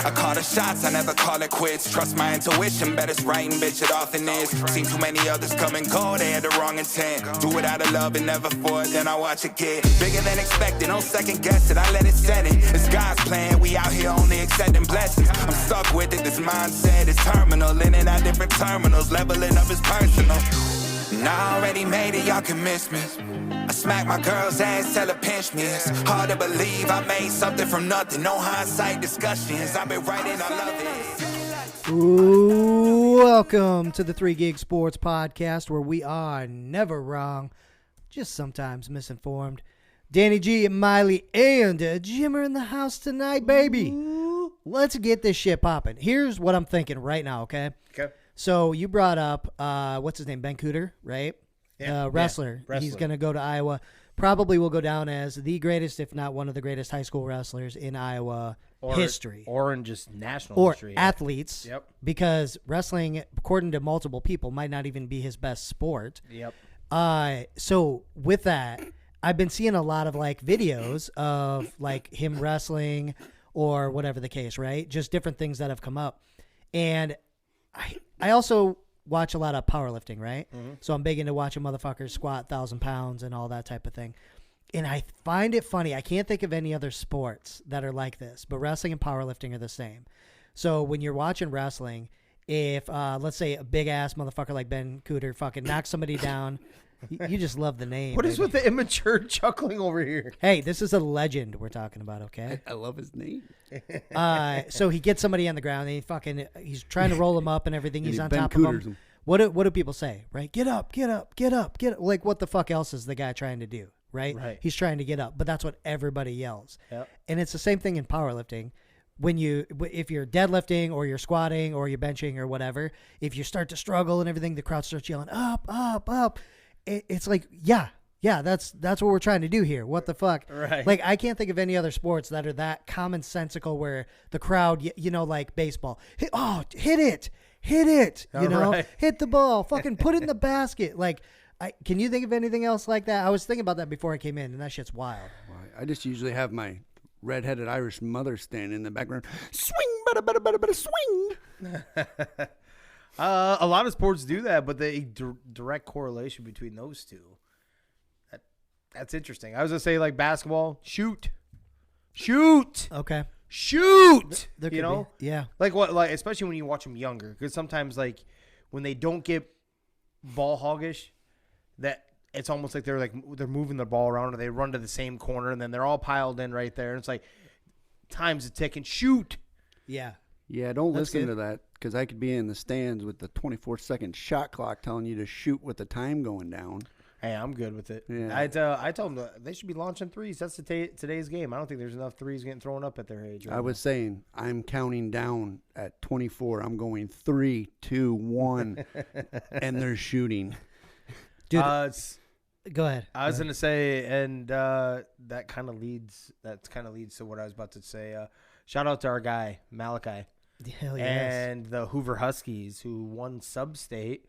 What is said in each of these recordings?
I call the shots, I never call it quits. Trust my intuition, bet it's right and bitch, it often is. Seen too many others come and go, they had the wrong intent. Do it out of love and never for it, then I watch it get bigger than expected. No second guess it, I let it set it. It's God's plan, we out here only accepting blessings. I'm stuck with it, this mindset is terminal. In and out different terminals, leveling up is personal. And I already made it, y'all can miss me. I smack my girl's ass, tell her pinch me. It's hard to believe I made something from nothing. No hindsight discussions, I've been writing, I love it. Ooh, welcome to the 3 Gig Sports Podcast, where we are never wrong, just sometimes misinformed. Danny G and Miley and Jim are in the house tonight, baby. Ooh. Let's get this shit popping. Here's what I'm thinking right now, okay? Okay. So you brought up, what's his name, Ben Cooter, right? Yeah. Wrestler. Wrestler. He's going to go to Iowa. Probably will go down as the greatest, if not one of the greatest high school wrestlers in Iowa history. Or in just national or history. athletes. Yep. Because wrestling, according to multiple people, might not even be his best sport. Yep. So with that, I've been seeing a lot of like videos of like him wrestling or whatever the case, right? Just different things that have come up. And I also watch a lot of powerlifting, right? Mm-hmm. So I'm big into watching motherfuckers squat 1,000 pounds and all that type of thing. And I find it funny. I can't think of any other sports that are like this, but wrestling and powerlifting are the same. So when you're watching wrestling, if let's say a big ass motherfucker like Ben Cooter fucking knocks somebody down, you just love the name. What is with the immature chuckling over here? Hey, this is a legend we're talking about, okay? I love his name. So he gets somebody on the ground and he's trying to roll him up and everything. He's on top of him. What do people say, right? Get up, get up, get up, get up. Like, what the fuck else is the guy trying to do, right? He's trying to get up, but that's what everybody yells. Yep. And it's the same thing in powerlifting. If you're deadlifting or you're squatting or you're benching or whatever, if you start to struggle and everything, the crowd starts yelling, up, up, up. It's like, yeah, that's what we're trying to do here. What the fuck? Right. Like, I can't think of any other sports that are that commonsensical where the crowd, like baseball, hit it, hit the ball, fucking put it in the basket. Like, can you think of anything else like that? I was thinking about that before I came in, and that shit's wild. I just usually have my redheaded Irish mother standing in the background. Swing, bada, swing. A lot of sports do that, but the direct correlation between those two. That's interesting. I was going to say, like, basketball, shoot. Okay. Shoot. There could be. Yeah. Like, especially when you watch them younger. Because sometimes, like, when they don't get ball hoggish, that it's almost like they're moving the ball around, or they run to the same corner, and then they're all piled in right there. And it's like, time's a ticking. Shoot. Yeah. Yeah, don't listen to that, because I could be in the stands with the 24-second shot clock telling you to shoot with the time going down. Hey, I'm good with it. Yeah. I told them they should be launching threes. That's today's game. I don't think there's enough threes getting thrown up at their age. Right I was saying, I'm counting down at 24. I'm going 3, 2, 1, and they're shooting. Dude, go ahead. I was going to say, and that kind of leads to what I was about to say. Shout out to our guy, Malachi. Hell yes. And the Hoover Huskies, who won sub-state.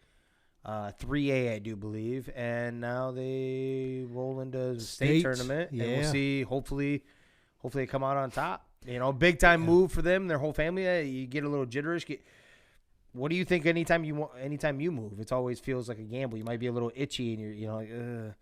3A, I do believe, and now they roll into the state tournament, and we'll see. Hopefully, they come out on top. Big time move for them, their whole family. You get a little jitterish. What do you think? Anytime you move, it always feels like a gamble. You might be a little itchy, and you're like, ugh.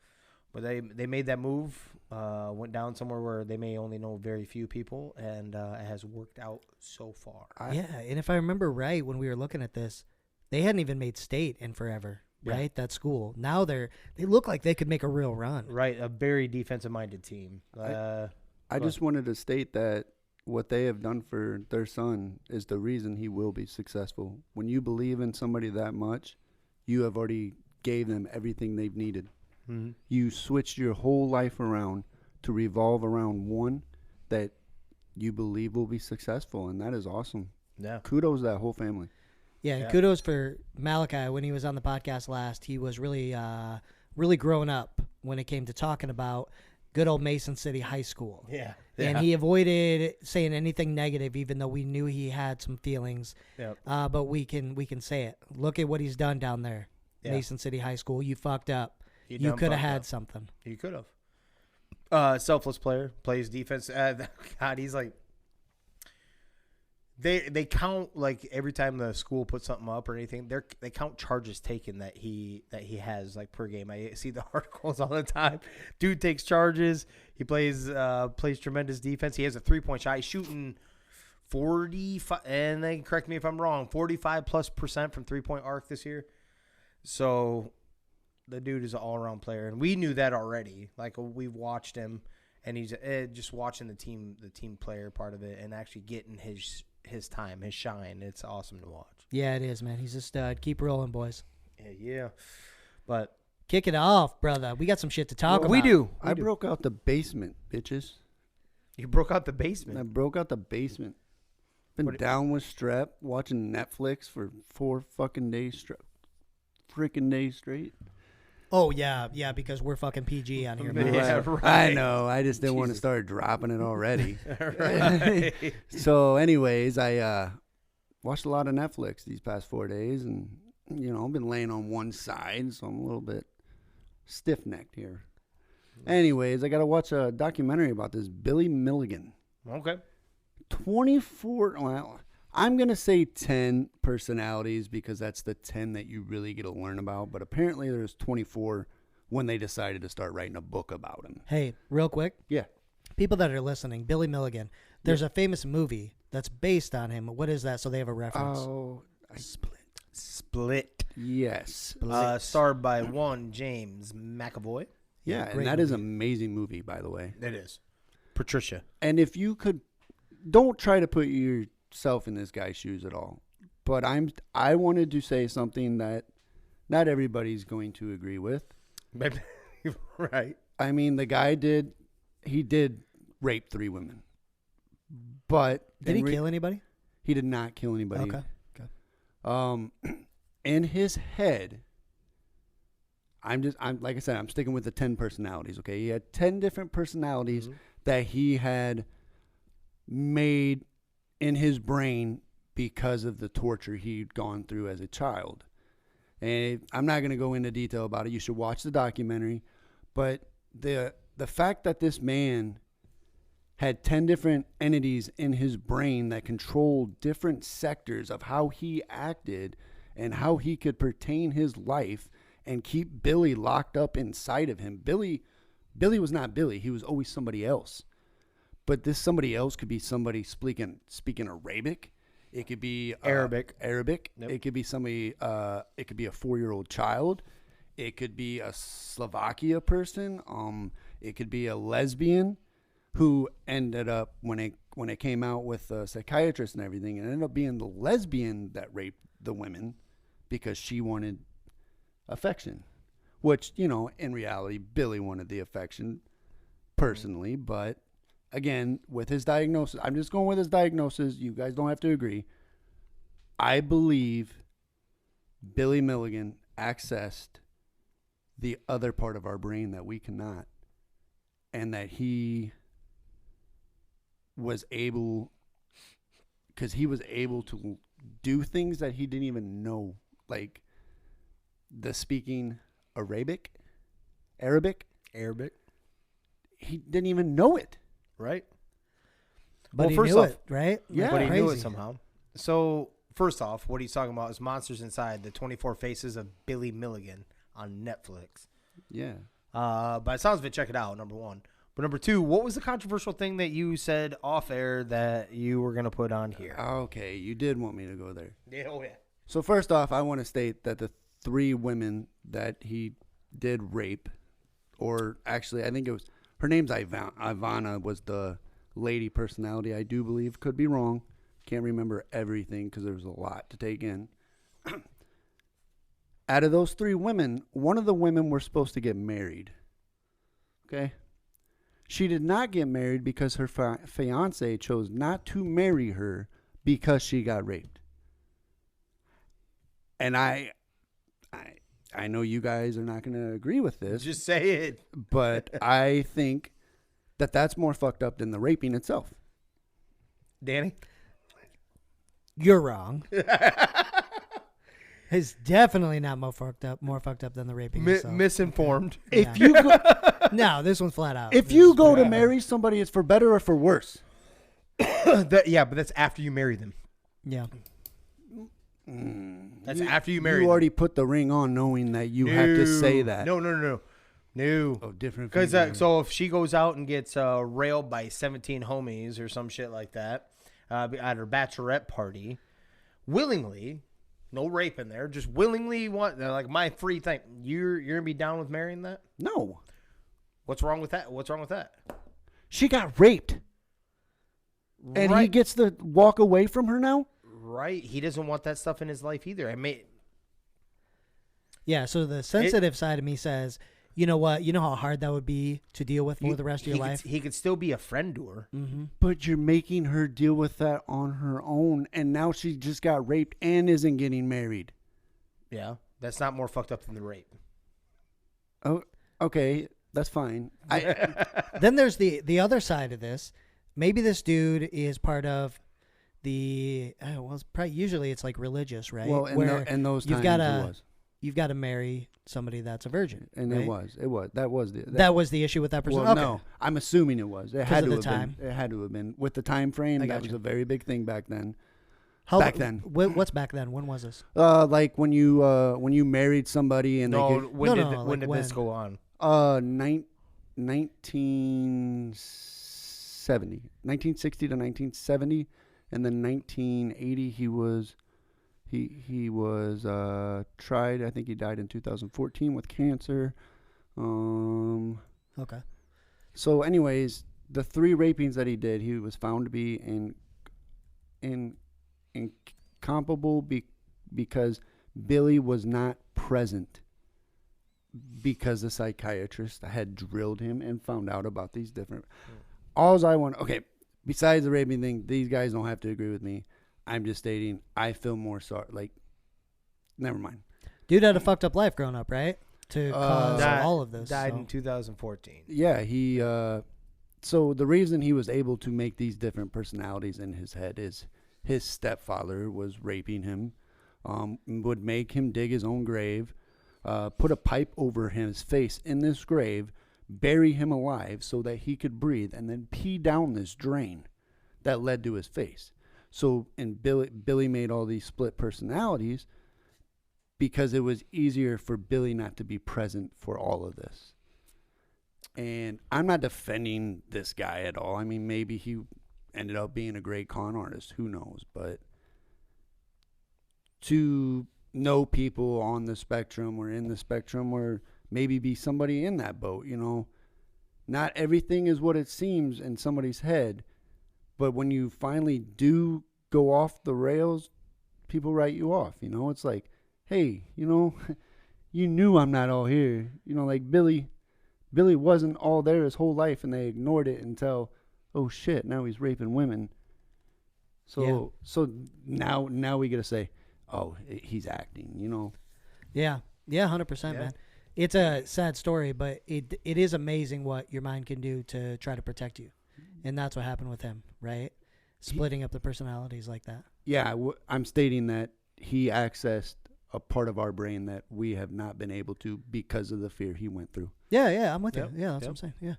But they made that move, went down somewhere where they may only know very few people, and it has worked out so far. And if I remember right, when we were looking at this, they hadn't even made state in forever, right? Yeah. That school. Now they look like they could make a real run. Right, a very defensive-minded team. I just wanted to state that what they have done for their son is the reason he will be successful. When you believe in somebody that much, you have already gave them everything they've needed. Mm-hmm. You switched your whole life around to revolve around one that you believe will be successful, and that is awesome. Yeah. Kudos to that whole family. Yeah, and kudos for Malachi. When he was on the podcast last, he was really grown up when it came to talking about good old Mason City High School. Yeah. And he avoided saying anything negative, even though we knew he had some feelings. Yep. But we can say it. Look at what he's done down there, Mason City High School. You fucked up. You could have had something. You could have. Selfless player, plays defense. God, he's like They count, like, every time the school puts something up or anything, they count charges taken that he has, like, per game. I see the articles all the time. Dude takes charges. He plays tremendous defense. He has a 3-point shot. He's shooting 45, and they correct me if I'm wrong, 45+% from 3-point arc this year. So the dude is an all-around player, and we knew that already. Like, we've watched him, and he's just watching the team player part of it, and actually getting his time, his shine. It's awesome to watch. Yeah, it is, man. He's a stud. Keep rolling, boys. Yeah. But kick it off, brother. We got some shit to talk about. We do. I broke out the basement, bitches. You broke out the basement. I broke out the basement. Been down with strep, watching Netflix for 4 fucking days freaking days straight. Oh, yeah, because we're fucking PG on here. Yeah, right. I know. I just didn't want to start dropping it already. Right. So, anyways, I watched a lot of Netflix these past 4 days, and, I've been laying on one side, so I'm a little bit stiff-necked here. Anyways, I got to watch a documentary about this Billy Milligan. Okay. 24, well, I'm going to say 10 personalities because that's the 10 that you really get to learn about. But apparently there's 24 when they decided to start writing a book about him. Hey, real quick. Yeah. People that are listening, Billy Milligan, there's a famous movie that's based on him. What is that? So they have a reference. Oh, Split. Yes. Starred by one James McAvoy. Yeah, and that is an amazing movie, by the way. It is. Patricia. And if you could, don't try to put yourself in this guy's shoes at all. But I wanted to say something that not everybody's going to agree with. Right. I mean, the guy did rape 3 women. But did he kill anybody? He did not kill anybody. Okay. In his head, I'm like I said, I'm sticking with the 10 personalities, okay? He had 10 different personalities that he had made in his brain because of the torture he'd gone through as a child. And I'm not going to go into detail about it. You should watch the documentary. But the fact that this man had 10 different entities in his brain that controlled different sectors of how he acted and how he could pertain his life and keep Billy locked up inside of him. Billy was not Billy. He was always somebody else. But this somebody else could be somebody speaking Arabic. It could be Arabic. Yep. It could be somebody. It could be a 4-year-old child. It could be a Slovakia person. It could be a lesbian who ended up when it came out with a psychiatrist and everything, it ended up being the lesbian that raped the women because she wanted affection, which, in reality, Billy wanted the affection personally. But again, with his diagnosis, I'm just going with his diagnosis. You guys don't have to agree. I believe Billy Milligan accessed the other part of our brain that we cannot, and that he was able, because he was able to do things that he didn't even know, like the speaking Arabic. He didn't even know it. Right. But he knew it, right? Yeah. But he knew it somehow. So, first off, what he's talking about is Monsters Inside, the 24 Faces of Billy Milligan on Netflix. Yeah. By the sounds of it, check it out, number one. But number two, what was the controversial thing that you said off air that you were going to put on here? Okay, you did want me to go there. Yeah, oh yeah. So first off, I want to state that the 3 women that he did rape, or actually, I think it was, her name's Ivana was the lady personality, I do believe. Could be wrong. Can't remember everything because there was a lot to take in. Out of those 3 women, one of the women were supposed to get married. Okay? She did not get married because her fiance chose not to marry her because she got raped. And I know you guys are not going to agree with this. Just say it. But I think that that's more fucked up than the raping itself. Danny? You're wrong. It's definitely not more fucked up than the raping itself. Misinformed. If you go, no, this one's flat out. if you go to marry somebody, it's for better or for worse. Yeah, but that's after you marry them. Yeah. That's after you married. You already put the ring on, knowing that you have to say that. No. Oh, different. Because so if she goes out and gets railed by 17 homies or some shit like that at her bachelorette party, willingly, no rape in there, just willingly want like my free thing. You're gonna be down with marrying that? No. What's wrong with that? What's wrong with that? She got raped, and he gets to walk away from her now. Right. He doesn't want that stuff in his life either. Yeah. So the sensitive side of me says, you know what? You know how hard that would be to deal with for the rest of your life? He could still be a friend to her. Mm-hmm. But you're making her deal with that on her own, and now she just got raped and isn't getting married. Yeah. That's not more fucked up than the rape. Oh, okay. That's fine. Then there's the other side of this. Maybe this dude is part of the it's probably usually it's like religious, right? Well, in those times it was. You've got to marry somebody that's a virgin, and right? it was that was the issue with that person. Well, okay. no, I'm assuming it was. It had to have time. been. It had to have been with the time frame. That was a very big thing back then. Back then, what's back then? When was this? Like when you married somebody and when did this go on? 1960 to 1970, and then 1980 he was tried. I think he died in 2014 with cancer. Okay. So, anyways, the 3 rapings that he did, he was found to be incomparable because Billy was not present. Because the psychiatrist had drilled him and found out about these different. Besides the raping thing, these guys don't have to agree with me. I'm just stating I feel more sorry. Like, never mind. Dude had a fucked up life growing up, right? To cause all of this. Died in 2014. Yeah, he. So the reason he was able to make these different personalities in his head is his stepfather was raping him, would make him dig his own grave. Put a pipe over his face in this grave, bury him alive so that he could breathe, and then pee down this drain that led to his face. So, and Billy made all these split personalities because it was easier for Billy not to be present for all of this. And I'm not defending this guy at all. I mean, maybe he ended up being a great con artist. Who knows? But to know people on the spectrum or in the spectrum or maybe be somebody in that boat, not everything is what it seems in somebody's head, but when you finally do go off the rails, people write you off. It's like, hey, you knew I'm not all here. Like Billy wasn't all there his whole life and they ignored it until, oh shit, now he's raping women. So now we got to say, oh, he's acting, Yeah, 100%, man. It's a sad story, but it is amazing what your mind can do to try to protect you. And that's what happened with him, right? Splitting up the personalities like that. Yeah, I'm stating that he accessed a part of our brain that we have not been able to because of the fear he went through. Yeah, I'm with you. Yeah, that's what I'm saying. Yeah.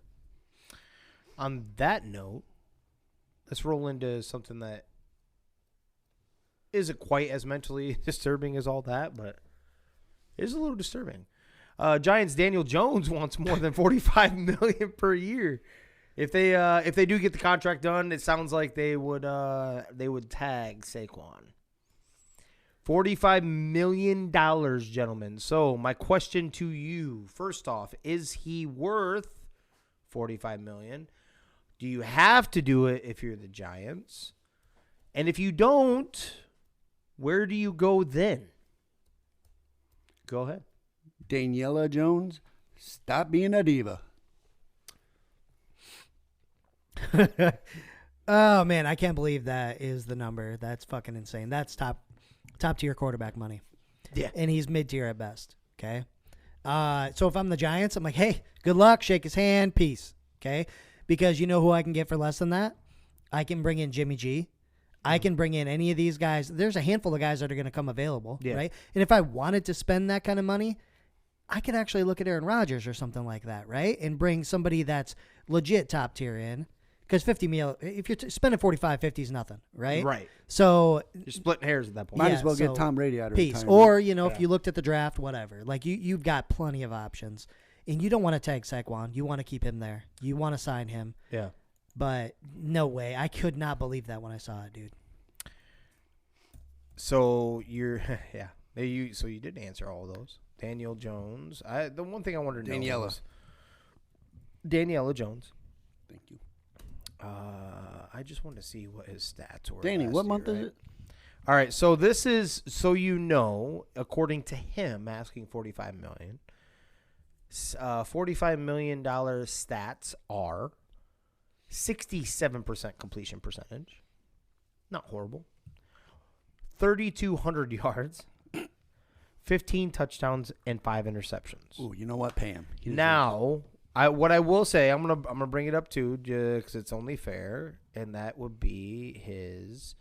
On that note, let's roll into something that isn't quite as mentally disturbing as all that, but it is a little disturbing. Giants' Daniel Jones wants more than $45 million per year. If they do get the contract done, it sounds like they would tag Saquon. $45 million, gentlemen. So my question to you, first off, is he worth $45 million? Do you have to do it if you're the Giants? And if you don't, where do you go then? Go ahead. Daniela Jones, stop being a diva. Oh, man, I can't believe that is the number. That's fucking insane. That's top tier quarterback money. Yeah. And he's mid-tier at best, okay? So if I'm the Giants, I'm like, hey, good luck, shake his hand, peace, okay? Because you know who I can get for less than that? I can bring in Jimmy G. I can bring in any of these guys. There's a handful of guys that are going to come available, right? And if I wanted to spend that kind of money, I could actually look at Aaron Rodgers or something like that, right? And bring somebody that's legit top tier in. Because 50 mil, if you're spending 45, 50 is nothing, right? Right. So You're splitting hairs at that point. Might as well so get Tom Brady out of peace. retirement. Or, if you looked at the draft, whatever. Like, you've got plenty of options. And you don't want to tag Saquon. You want to keep him there. You want to sign him. Yeah. But no way. I could not believe that when I saw it, dude. So you're so you did answer all of those. Daniel Jones. The one thing I wanted to know was Daniela Jones. Thank you. I just wanted to see what his stats were. Danny, what month is it? All right, so this is according to him, asking $45 million. $45 million stats are 67% completion percentage. Not horrible. 3,200 yards, 15 touchdowns, and 5 interceptions. Ooh, you know what? Pay him. Now, what I will say, I'm gonna bring it up too, because it's only fair, and that would be his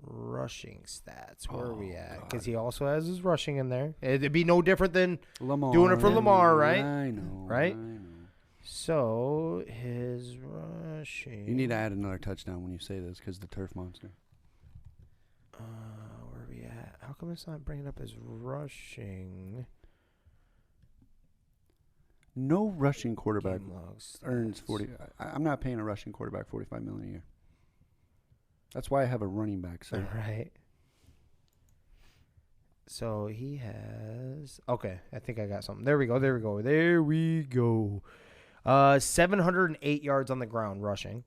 rushing stats. Where are we at? Because he also has his rushing in there. It'd be no different than Lamar, doing it for Lamar, right? I know. Right? I know. So his rushing. You need to add another touchdown when you say this because the turf monster. Where are we at? How come it's not bringing up his rushing? No rushing quarterback Game logs, earns stats. 40. I'm not paying a rushing quarterback $45 million a year. That's why I have a running back, sir. Right. So he has. Okay, I think I got something. There we go. 708 yards on the ground rushing.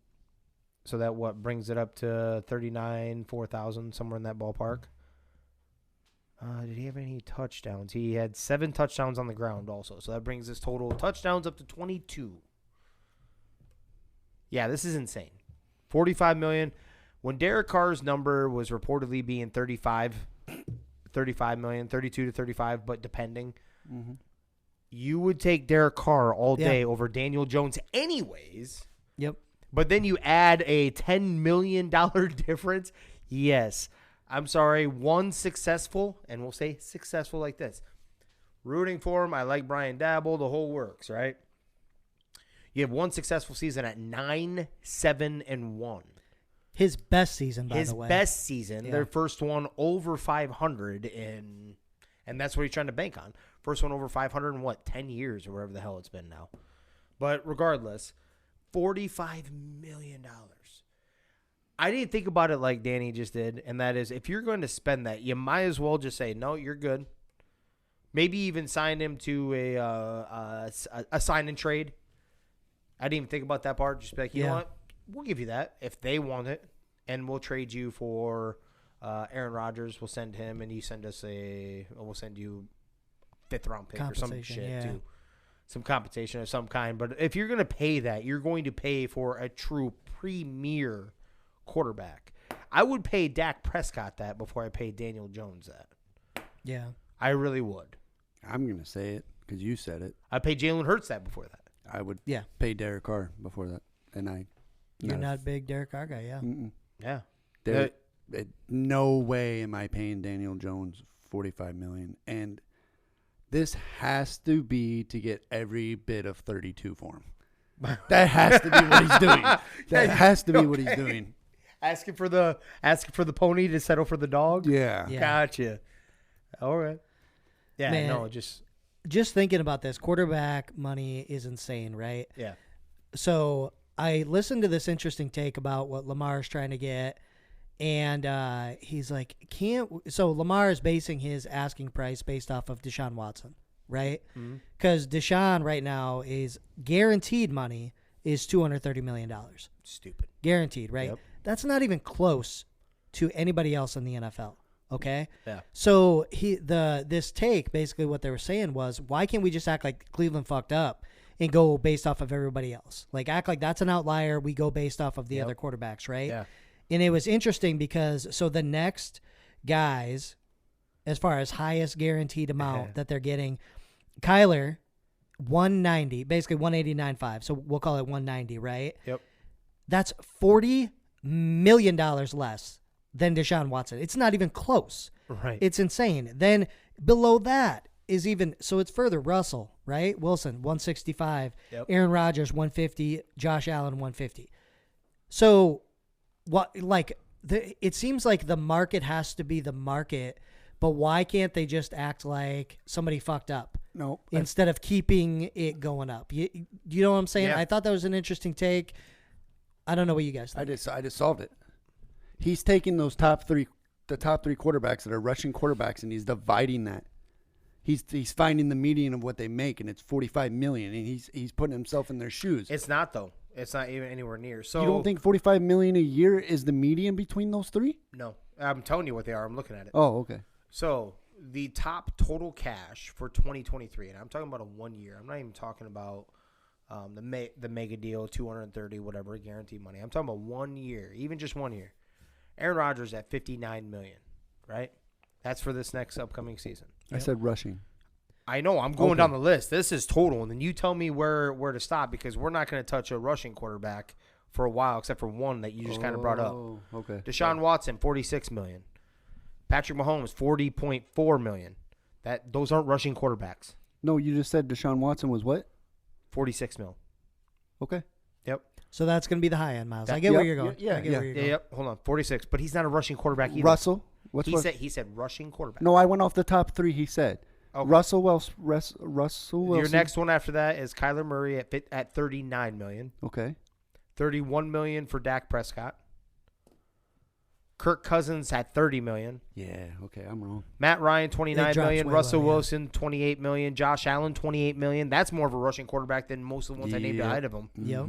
So that brings it up to 4,000, somewhere in that ballpark. Did he have any touchdowns? He had 7 touchdowns on the ground also. So that brings his total touchdowns up to 22. Yeah, this is insane. $45 million. When Derek Carr's number was reportedly being 35 million, 32 to 35, but depending, you would take Derek Carr all day over Daniel Jones anyways. Yep. But then you add a $10 million difference. Yes. I'm sorry. One successful, and we'll say successful like this. Rooting for him. I like Brian Dabble. The whole works, right? You have one successful season at 9-7-1. His best season, by the way. His best season. Yeah. Their first one over 500 and that's what he's trying to bank on. First one over 500 in 10 years or whatever the hell it's been now. But regardless, $45 million. I didn't think about it like Danny just did, and that is if you're going to spend that, you might as well just say, no, you're good. Maybe even sign him to a sign and trade. I didn't even think about that part. Just be like, you know what? We'll give you that if they want it, and we'll trade you for Aaron Rodgers. We'll send him, and you send us we'll send you a 5th-round pick or some shit too. Some compensation of some kind. But if you're going to pay that, you're going to pay for a true premier quarterback. I would pay Dak Prescott that before I pay Daniel Jones that. Yeah. I really would. I'm going to say it because you said it. I'd pay Jalen Hurts that before that. I would pay Derek Carr before that. And You're not a big Derek Carr guy, yeah. Yeah. No way am I paying Daniel Jones $45 million. And this has to be to get every bit of 32 for him. That has to be what he's doing. That has to be what he's doing. Asking for the pony to settle for the dog? Yeah. Gotcha. All right. Yeah, Man, no, just thinking about this, quarterback money is insane, right? Yeah. So I listened to this interesting take about what Lamar's trying to get, and he's like, so Lamar is basing his asking price based off of Deshaun Watson, right? Because Deshaun right now is guaranteed money is $230 million. Stupid. Guaranteed, right? Yep. That's not even close to anybody else in the NFL. Okay. Yeah. So this take, basically what they were saying was, why can't we just act like Cleveland fucked up and go based off of everybody else? Like, act like that's an outlier. We go based off of the other quarterbacks, right? Yeah. And it was interesting because the next guys, as far as highest guaranteed amount that they're getting, Kyler, 190, basically 189.5. So we'll call it 190, right? Yep. That's $40 million less than Deshaun Watson. It's not even close. Right. It's insane. Then below that is even, so it's further. Russell, right? Wilson, 165. Yep. Aaron Rodgers, 150. Josh Allen, 150. So, what like it seems like the market has to be the market, but why can't they just act like somebody fucked up? No. Instead of keeping it going up. You know what I'm saying? Yeah. I thought that was an interesting take. I don't know what you guys think. I just solved it. He's taking the top three quarterbacks that are rushing quarterbacks, and he's dividing that. He's finding the median of what they make, and it's $45 million, and he's putting himself in their shoes. It's not though. It's not even anywhere near. So you don't think $45 million a year is the median between those three? No, I'm telling you what they are. I'm looking at it. Oh, okay. So the top total cash for 2023, and I'm talking about a 1 year. I'm not even talking about the mega deal, 230 whatever guaranteed money. I'm talking about 1 year, even just 1 year. Aaron Rodgers at $59 million, right? That's for this next upcoming season. I said rushing. I know. I'm going down the list. This is total, and then you tell me where to stop because we're not going to touch a rushing quarterback for a while, except for one that you just kind of brought up. Okay. Deshaun Watson, $46 million. Patrick Mahomes, $40.4 million. Those aren't rushing quarterbacks. No, you just said Deshaun Watson was what? $46 million. Okay. Yep. So that's going to be the high end, Miles. I get where you're going. Yeah, I get where you're going. Yep. Hold on. 46. But he's not a rushing quarterback either. Russell. He said rushing quarterback. No, I went off the top three. He said. Okay. Russell Wilson. Your next one after that is Kyler Murray at $39 million. Okay. $31 million for Dak Prescott. Kirk Cousins at $30 million. Yeah. Okay, I'm wrong. Matt Ryan, $29 million. Russell low, yeah. Wilson, $28 million. Josh Allen, $28 million. That's more of a rushing quarterback than most of the ones I named ahead of him. Yep.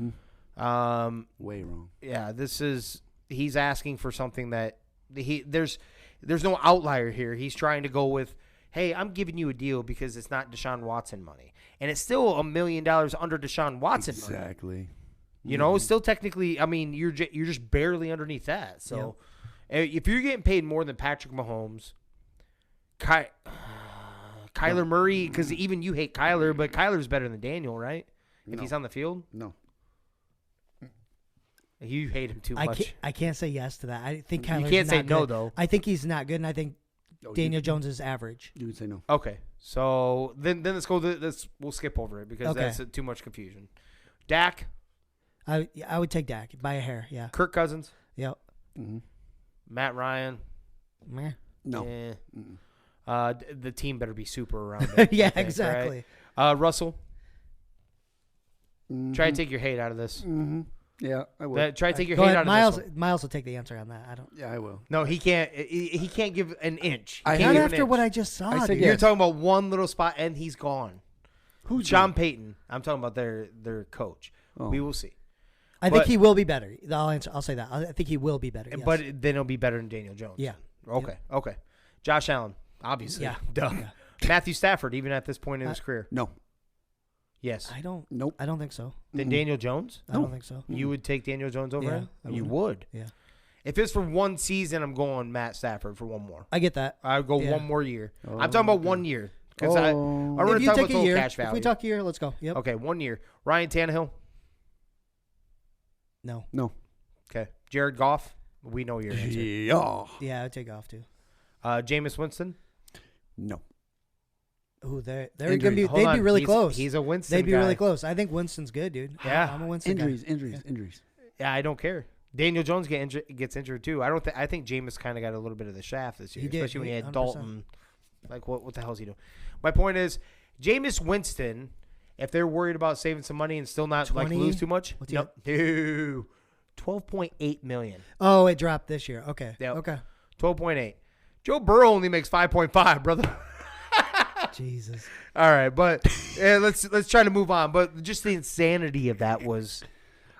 Way wrong. Yeah, he's asking for something that there's no outlier here. He's trying to go with, hey, I'm giving you a deal because it's not Deshaun Watson money. And it's still $1 million under Deshaun Watson money. Exactly. You know, it's still technically, I mean, you're just barely underneath that. So if you're getting paid more than Patrick Mahomes, Kyler Murray, because even you hate Kyler, but Kyler's better than Daniel, right? If he's on the field? No. You hate him too much. I can't say yes to that. I think Kyler's You can't say not no, good. though. I think he's not good, and I think Daniel Jones is average. You would say no. Okay, so then let's go. We'll skip over it because that's too much confusion. Dak. I would take Dak by a hair. Yeah. Kirk Cousins. Yep. Mm-hmm. Matt Ryan. Meh. No. The team better be super around him. Yeah, I think, exactly. Right? Russell. Mm-hmm. Try to take your hate out of this. Mm-hmm. Yeah, I will. Try to take your Go hate ahead. out of this one. Miles will take the answer on that. I don't. Yeah, I will. No, he can't. He can't give an inch. I He can't Not give an after inch. what I just saw. I said dude. yes. You're talking about one little spot, and he's gone. Who's Sean Payton? I'm talking about their coach. Oh. We will see. I think he will be better. I'll say that. I think he will be better. Yes. But then he'll be better than Daniel Jones. Yeah. Okay. Okay. Josh Allen, obviously. Yeah. Duh. Yeah. Matthew Stafford, even at this point in his career. No. Yes. Nope. I don't think so. Then Daniel Jones? I don't think so. You would take Daniel Jones over Yeah, him? I You would. Yeah. If it's for one season, I'm going Matt Stafford for one more. I get that. I'd go Yeah. one more year. I'm talking about 1 year. Because I If already you talked take about a total year, cash if value. we talk a year, let's go. Yep. Okay, 1 year. Ryan Tannehill. No. No. Okay. Jared Goff. We know your answer. Yeah. Yeah, I'd take off too. Jameis Winston. No. Ooh, they're Injuries. gonna be. Hold They'd on. be really He's- close. He's a Winston They'd be guy. really close. I think Winston's good, dude. Yeah. I'm a Winston guy. Injuries. Yeah, I don't care. Daniel Jones gets injured too. I think Jameis kind of got a little bit of the shaft this year, He did, especially when he had 100%. Dalton. Like what the hell is he doing? My point is, Jameis Winston. If they're worried about saving some money and still not 20? lose too much, What's he no, $12.8 million. Oh, it dropped this year. Okay. Yep. Okay. 12.8. Joe Burrow only makes 5.5, brother. Jesus. All right, but let's try to move on. But just the insanity of that was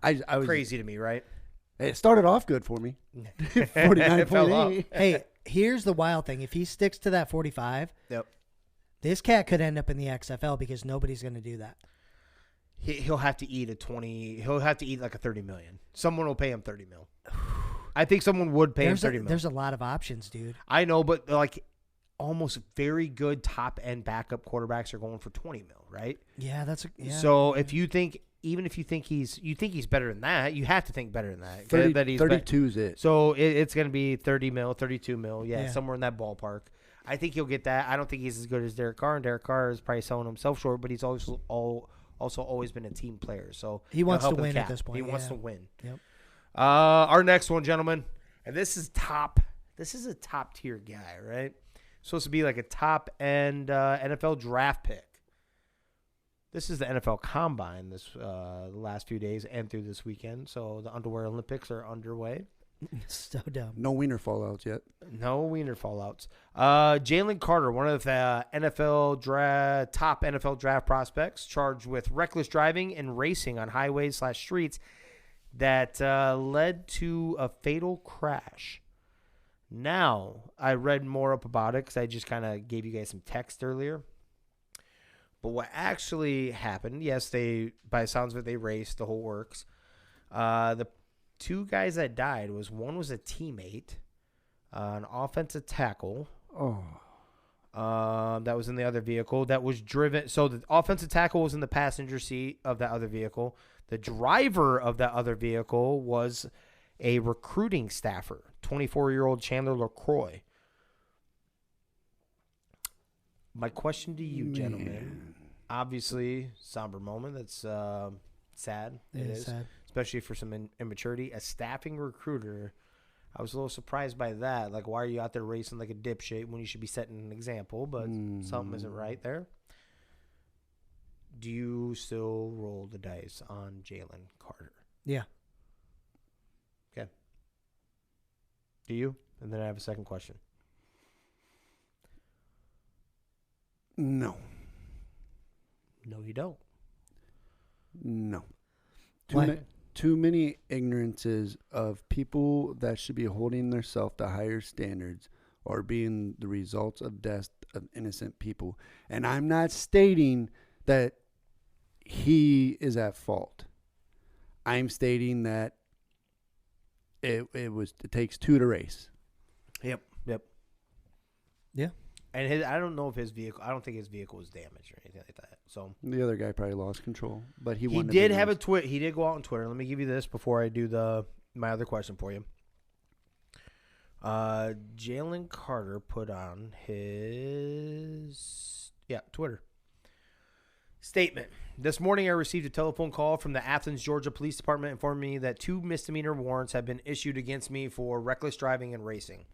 I was crazy to me, right? It started off good for me. It fell off. 49.8. Hey, here's the wild thing. If he sticks to that 45, Yep. this cat could end up in the XFL because nobody's going to do that. He'll have to eat He'll have to eat like a $30 million. Someone will pay him $30 million. I think someone would pay him $30 million. There's a lot of options, dude. I know, but like almost very good top end backup quarterbacks are going for $20 million, right? Yeah, that's So if you think, even if you think he's better than that, you have to think better than that. 30, that he's 32 is it. So it's going to be $30 million, $32 million, Yeah. somewhere in that ballpark. I think he'll get that. I don't think he's as good as Derek Carr, and Derek Carr is probably selling himself short, but he's also always been a team player. So He wants he'll to help with win the at cap. this point, He wants yeah. to win. Yep. Our next one, gentlemen, and this is a top tier guy, right? Supposed to be like a top end NFL draft pick. This is the NFL Combine the last few days and through this weekend. So the Underwear Olympics are underway. So dumb. No wiener fallouts yet. No wiener fallouts. Jalen Carter, one of the top NFL draft prospects, charged with reckless driving and racing on highways/streets that led to a fatal crash. Now, I read more up about it because I just kind of gave you guys some text earlier. But what actually happened, yes, by the sounds of it, they raced, the whole works. The two guys that died one was a teammate, an offensive tackle. That was in the other vehicle that was driven. So the offensive tackle was in the passenger seat of that other vehicle. The driver of that other vehicle was a recruiting staffer, 24-year-old Chandler LaCroix. My question to you, gentlemen, obviously, somber moment. That's sad. It is sad. Especially for some immaturity. A staffing recruiter, I was a little surprised by that. Like, why are you out there racing like a dipshit when you should be setting an example? But something isn't right there. Do you still roll the dice on Jalen Carter? Yeah. Okay. Do you? And then I have a second question. No. No, you don't. No. Why? Too many ignorances of people that should be holding themselves to higher standards are being the results of death of innocent people. And I'm not stating that he is at fault. I'm stating that it takes two to race. Yep. Yeah. And I don't know if his vehicle. I don't think his vehicle was damaged or anything like that. So the other guy probably lost control, but he did have a tweet. He did go out on Twitter. Let me give you this before I do my other question for you. Jalen Carter put on his Twitter statement. This morning, I received a telephone call from the Athens, Georgia Police Department informing me that 2 misdemeanor warrants have been issued against me for reckless driving and racing.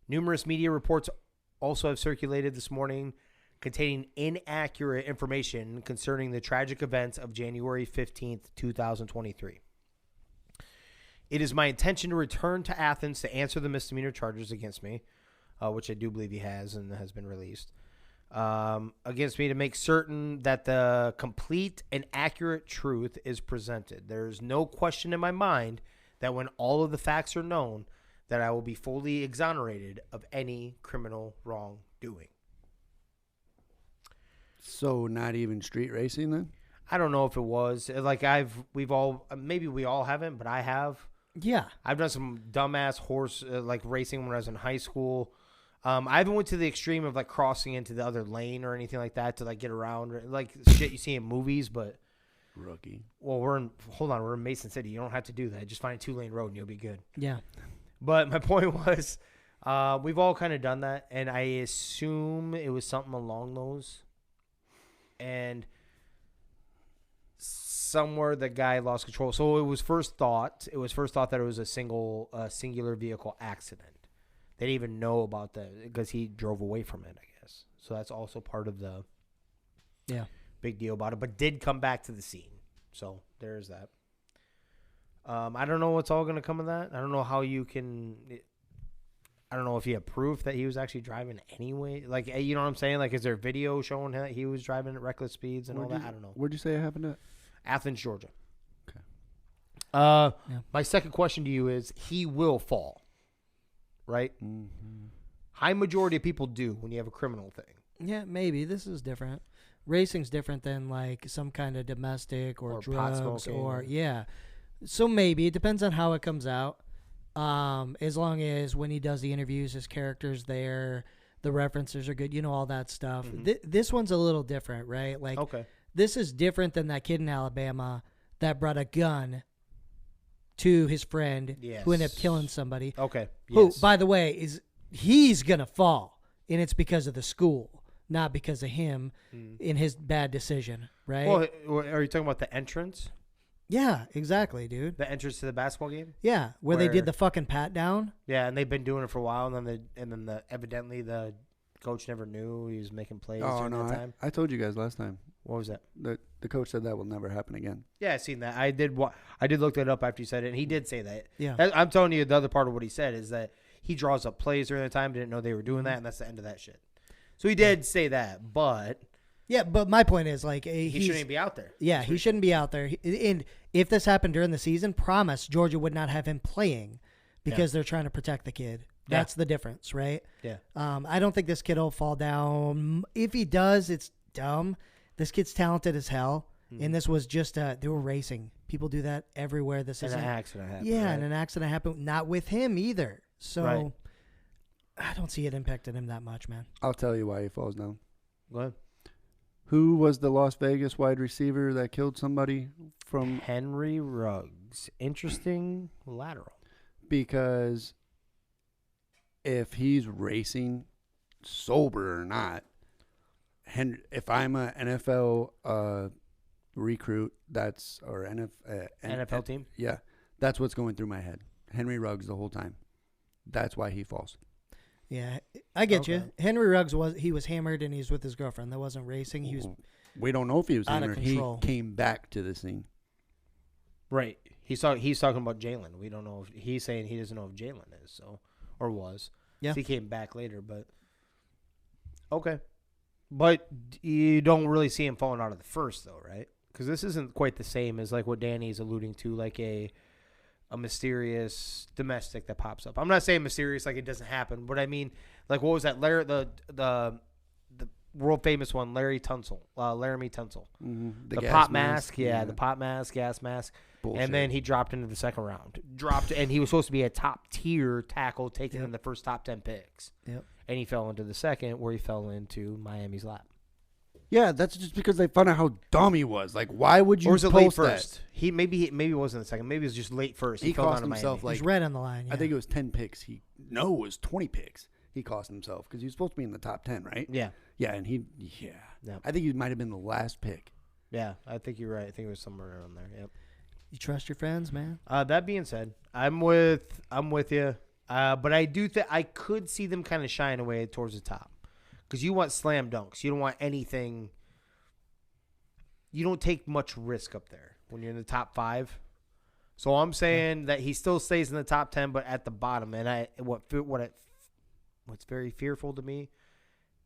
Numerous media reports also have circulated this morning containing inaccurate information concerning the tragic events of January 15th, 2023. It is my intention to return to Athens to answer the misdemeanor charges against me, which I do believe he has and has been released, against me to make certain that the complete and accurate truth is presented. There's no question in my mind that when all of the facts are known, that I will be fully exonerated of any criminal wrongdoing. So not even street racing then? I don't know if it was. Like we all haven't, but I have. Yeah. I've done some dumbass horse racing when I was in high school. I haven't went to the extreme of like crossing into the other lane or anything like that to like get around like shit you see in movies, but rookie. Well, we're in Mason City. You don't have to do that. Just find a 2-lane road and you'll be good. Yeah. But my point was, we've all kind of done that, and I assume it was something along those. And somewhere the guy lost control. So it was first thought that it was a singular vehicle accident. They didn't even know about that because he drove away from it, I guess. So that's also part of the big deal about it, but did come back to the scene. So there's that. I don't know what's all going to come of that. I don't know how you can. I don't know if you have proof that he was actually driving anyway. Like, you know what I'm saying? Like, is there video showing that he was driving at reckless speeds and all that? I don't know. Where'd you say it happened at? Athens, Georgia. Okay. My second question to you is, he will fall, right? Mm-hmm. High majority of people do when you have a criminal thing. Yeah, maybe. This is different. Racing's different than, like, some kind of domestic or drugs pot smoking. or, yeah. So maybe. It depends on how it comes out. As long as when he does the interviews, his character's there, the references are good, all that stuff. Mm-hmm. This one's a little different, right? Like, This is different than that kid in Alabama that brought a gun to his friend who ended up killing somebody. Okay. Who, by the way, he's going to fall, and it's because of the school, not because of him in his bad decision, right? Well, are you talking about the entrance? Yeah, exactly, dude. The entrance to the basketball game. Yeah, where they did the fucking pat down. Yeah, and they've been doing it for a while, and then evidently the coach never knew he was making plays during that time. I told you guys last time. What was that? The coach said that will never happen again. Yeah, I seen that. I did look that up after you said it, and he did say that. Yeah, I'm telling you, the other part of what he said is that he draws up plays during the time. Didn't know they were doing that, and that's the end of that shit. So he did say that, but yeah. But my point is, like, he shouldn't even be out there. Yeah, he shouldn't be out there. And if this happened during the season, promise Georgia would not have him playing because they're trying to protect the kid. That's the difference, right? Yeah. I don't think this kid will fall down. If he does, it's dumb. This kid's talented as hell, and this was just they were racing. People do that everywhere. This is an accident happened. Yeah, right? and an accident happened. Not with him either. So Right. I don't see it impacting him that much, man. I'll tell you why he falls down. Go ahead. Who was the Las Vegas wide receiver that killed somebody from? Henry Ruggs. Interesting lateral. Because if he's racing, sober or not, if I'm an NFL recruit, NFL team? Yeah, that's what's going through my head. Henry Ruggs the whole time. That's why he falls. Yeah, I get you. Henry Ruggs was hammered and he's with his girlfriend. That wasn't racing. He was. We don't know if he was out of hammered. control. He came back to the scene. Right. He's talking about Jalen. We don't know if he's saying he doesn't know if Jalen is or was. Yeah. So he came back later, but okay. But you don't really see him falling out of the first, though, right? Because this isn't quite the same as like what Danny's alluding to, like a mysterious domestic that pops up. I'm not saying mysterious like it doesn't happen, but I mean, like, what was that? The world famous one, Laramie Tunsil. Mm-hmm. The pop mask, the pop mask, gas mask. Bullshit. And then he dropped into the second round. And he was supposed to be a top tier tackle taken in the first top 10 picks. Yep. And he fell into the second, where he fell into Miami's lap. Yeah, that's just because they found out how dumb he was. Like, why would you? Or was it post late first? That? Maybe it wasn't the second. Maybe it was just late first. He fell cost down to himself Miami. He's red on the line. Yeah. I think it was 10 picks. It was 20 picks. He cost himself because he was supposed to be in the top 10, right? Yeah. Yeah, and I think he might have been the last pick. Yeah, I think you're right. I think it was somewhere around there. Yep. You trust your friends, man. That being said, I'm with you. But I do think I could see them kind of shying away towards the top, because you want slam dunks. You don't want anything. You don't take much risk up there when you're in the top 5. So I'm saying that he still stays in the top 10, but at the bottom. And what's very fearful to me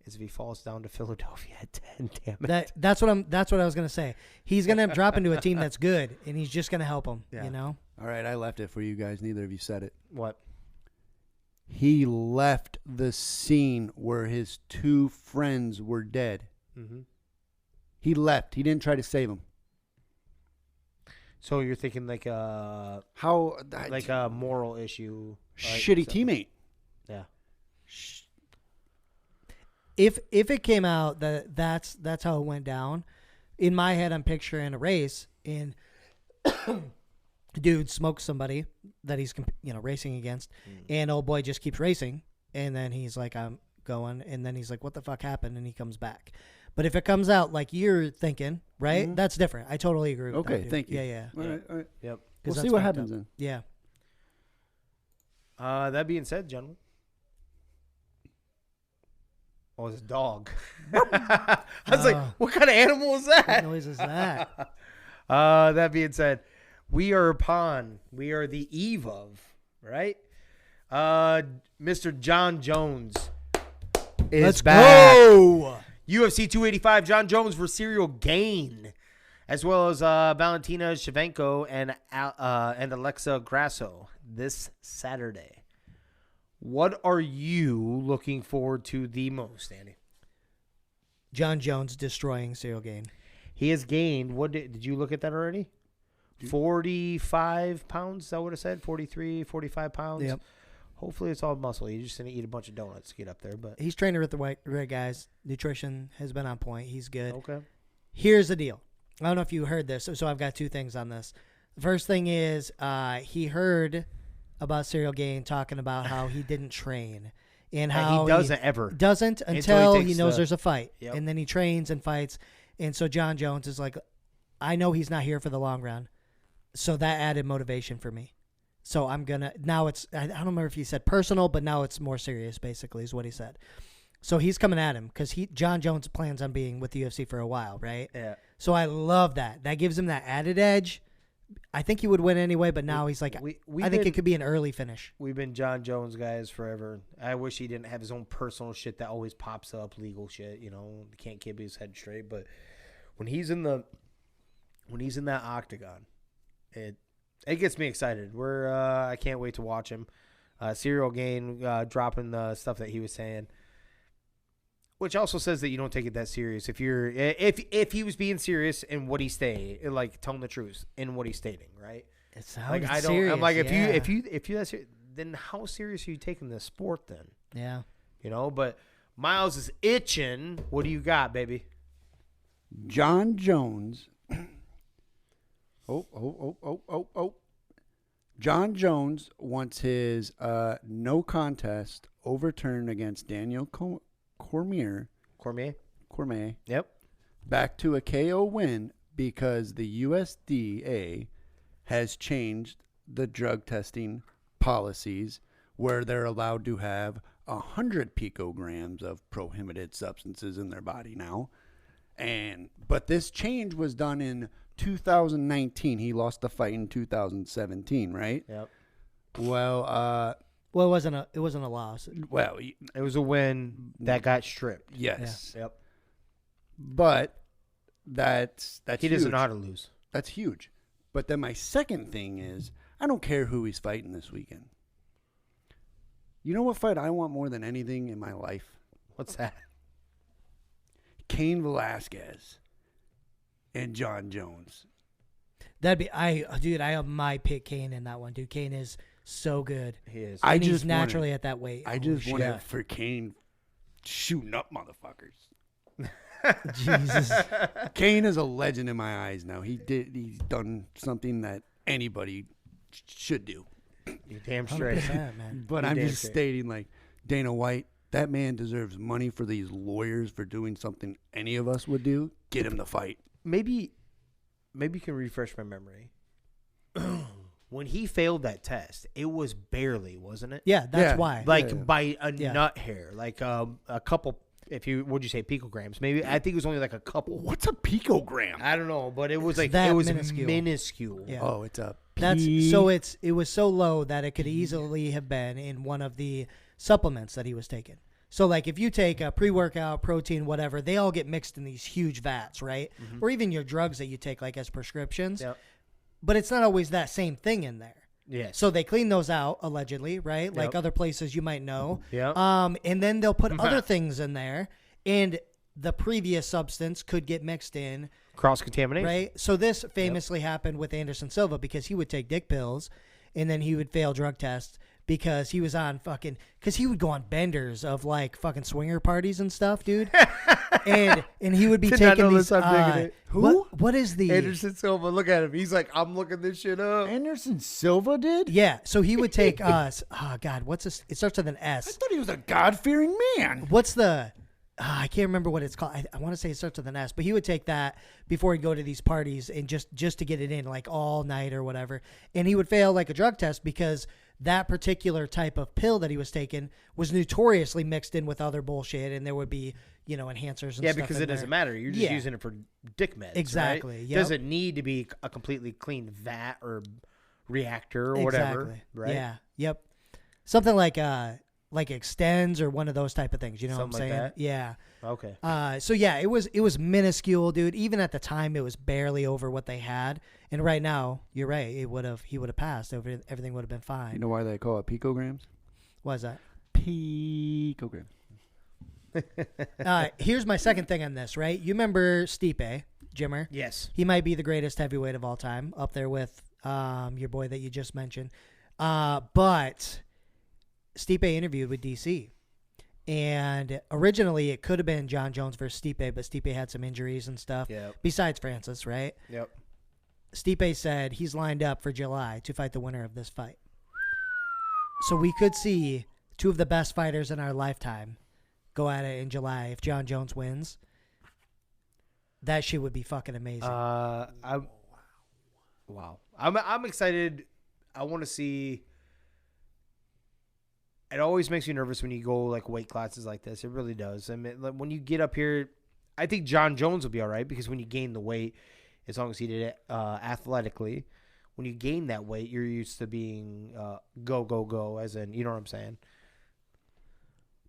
is if he falls down to Philadelphia at 10. Damn it. That's what I was gonna say. He's gonna drop into a team that's good, and he's just gonna help him. Yeah. You know. All right, I left it for you guys. Neither of you said it. What? He left the scene where his 2 friends were dead. Mm-hmm. He left. He didn't try to save them. So you're thinking like a moral issue, shitty teammate. Yeah. If it came out that's how it went down, in my head I'm picturing a race and dude smokes somebody that he's racing against, and old boy just keeps racing, and then he's like, I'm going, and then he's like, what the fuck happened, and he comes back. But if it comes out like you're thinking, right, that's different. I totally agree with that. Okay, Dude. thank you. Yeah. All right. Yep. We'll see what happens then. Yeah. That being said, gentlemen. Oh, it's a dog. I was like, what kind of animal is that? What noise is that? That being said, we are the eve of, right? Mr. Jon Jones is Let's back. Go! UFC 285, Jon Jones versus Cyril Gane, as well as Valentina Shevchenko and Alexa Grasso this Saturday. What are you looking forward to the most, Andy? Jon Jones destroying Cyril Gane. He has gained, what did you look at that already? 45 pounds, is that what it said? 43, 45 pounds? Yep. Hopefully it's all muscle. He's just going to eat a bunch of donuts to get up there. But He's training with the right guys. Nutrition has been on point. He's good. okay. Here's the deal. I don't know if you heard this, so I've got 2 things on this. The first thing is he heard about Cyril Gane talking about how he didn't train and how he doesn't ever. Doesn't until he knows takes there's a fight. Yep. And then he trains and fights. And so Jon Jones is like, I know he's not here for the long run. So that added motivation for me. So I'm going to, now it's, I don't remember if he said personal, but now it's more serious, basically, is what he said. So he's coming at him because Jon Jones plans on being with the UFC for a while, right? Yeah. So I love that. That gives him that added edge. I think he would win anyway, but now he's like, I think it could be an early finish. We've been Jon Jones guys forever. I wish he didn't have his own personal shit that always pops up, legal shit. You know, he can't keep his head straight. But when he's in that octagon, it gets me excited. I can't wait to watch him. Serial Gain dropping the stuff that he was saying, which also says that you don't take it that serious. If he was being serious in what he's saying, like telling the truth in what he's stating, right? It sounds like serious. I'm like, yeah. if you that's serious, then how serious are you taking this sport then? Yeah. You know, but Miles is itching. What do you got, baby? Jon Jones. Oh. Jon Jones wants his no contest overturned against Daniel Cormier. Yep. Back to a KO win because the USDA has changed the drug testing policies where they're allowed to have 100 picograms of prohibited substances in their body now. But this change was done in 2019. He lost the fight in 2017, right? Yep. Well, it wasn't a loss. Well, it was a win that got stripped. Yes. Yeah. Yep. But that's he doesn't know how to lose. That's huge. But then my second thing is, I don't care who he's fighting this weekend. You know what fight I want more than anything in my life? What's that? Cain Velasquez and Jon Jones. That'd be I have my pick Cain in that one, dude. Cain is so good. He is. And he's naturally at that weight. I just want it for Cain shooting up motherfuckers. Jesus. Cain is a legend in my eyes now. He's done something that anybody should do. You're damn straight. Man. But I'm just stating, like, Dana White, that man deserves money for these lawyers for doing something any of us would do. Get him to fight. Maybe you can refresh my memory. When he failed that test, it was barely, wasn't it? Yeah, that's why. Like by a nut hair, like a couple. Would you say picograms? Maybe I think it was only like a couple. What's a picogram? I don't know, but it was like that it was minuscule. Yeah. Oh, it's a. It was so low that it could easily have been in one of the supplements that he was taking. So, like, if you take a pre-workout, protein, whatever, they all get mixed in these huge vats, right? Mm-hmm. Or even your drugs that you take, like, as prescriptions. Yep. But it's not always that same thing in there. Yes. So they clean those out, allegedly, right? Like other places you might know. Yeah. And then they'll put other things in there, and the previous substance could get mixed in. Cross-contamination. Right? So this famously happened with Anderson Silva because he would take dick pills, and then he would fail drug tests because he was on because he would go on benders of, like, fucking swinger parties and stuff, dude. and he would be taking these. Who? What is the Anderson Silva? Look at him. He's like, I'm looking this shit up. Anderson Silva did? Yeah. So he would take us. Oh God, what's this? It starts with an S. I thought he was a God-fearing man. What's the? I can't remember what it's called. I want to say it starts with an S, but he would take that before he'd go to these parties and just to get it in, like, all night or whatever. And he would fail, like, a drug test because that particular type of pill that he was taking was notoriously mixed in with other bullshit, and there would be, enhancers and stuff. Yeah, because it doesn't matter. You're just using it for dick meds. Exactly. Right? Yep. Doesn't need to be a completely clean vat or reactor or whatever. Right? Yeah. Yep. Something like Extends or one of those type of things. You know Something what I'm saying? like that? Yeah. Okay. So yeah, it was minuscule, dude. Even at the time, it was barely over what they had. And right now, you're right. He would have passed. Everything would have been fine. You know why they call it picograms? Why is that? Picogram. Here's my second thing on this. Right? You remember Stipe, Jimmer? Yes. He might be the greatest heavyweight of all time, up there with your boy that you just mentioned. But Stipe interviewed with DC. And originally, it could have been Jon Jones versus Stipe, but Stipe had some injuries and stuff. Yep. Besides Francis, right? Yep. Stipe said he's lined up for July to fight the winner of this fight. So we could see two of the best fighters in our lifetime go at it in July if Jon Jones wins. That shit would be fucking amazing. Wow. I'm excited. I want to see. It always makes me nervous when you go like weight classes like this. It really does. I mean, like, when you get up here, I think Jon Jones will be all right because when you gain the weight, as long as he did it athletically, when you gain that weight, you're used to being go, as in, you know what I'm saying?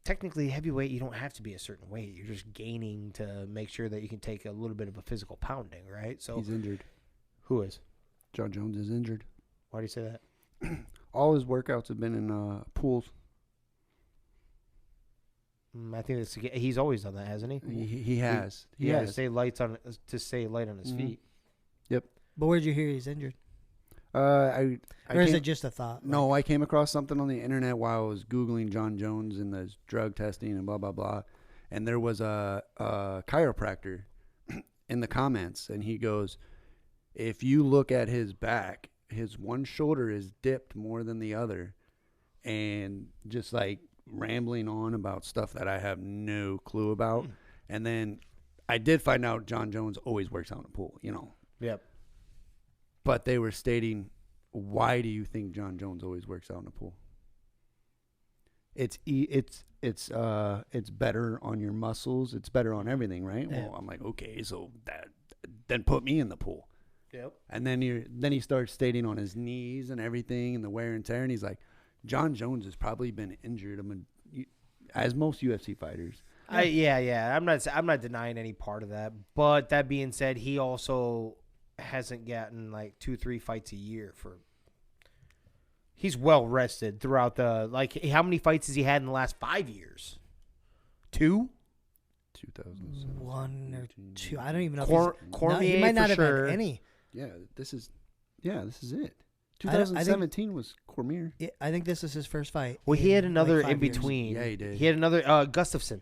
Technically, heavyweight, you don't have to be a certain weight. You're just gaining to make sure that you can take a little bit of a physical pounding, right? So He's injured. Who is? Jon Jones is injured. Why do you say that? All his workouts have been in pools. I think he's always done that, hasn't he? He has. He has to stay light on his feet. Yep. But where'd you hear he's injured? Or is it just a thought? No, I came across something on the internet while I was Googling Jon Jones and the drug testing and blah, blah, blah. And there was a chiropractor in the comments, and he goes, if you look at his back, his one shoulder is dipped more than the other. And just like rambling on about stuff that I have no clue about. And then I did find out Jon Jones always works out in a pool, you know. Yep. But they were stating, why do you think Jon Jones always works out in a pool? It's better on your muscles. It's better on everything, right? Yeah. Well, I'm like, okay, so then put me in the pool. Yep. And then he starts stating on his knees and everything and the wear and tear, and he's like, Jon Jones has probably been injured. As most UFC fighters. Yeah. I'm not denying any part of that. But that being said, he also hasn't gotten like 2-3 fights a year for. He's well rested throughout the how many fights has he had in the last 5 years? 2? 2007. 1 or 2. I don't even know. Cormier, he might not for have sure. had any. Yeah, this is it. 2017 was Cormier. Yeah, I think this is his first fight. Well, he had in, another like, 5 in between. Years. Yeah, he did. He had another Gustafson.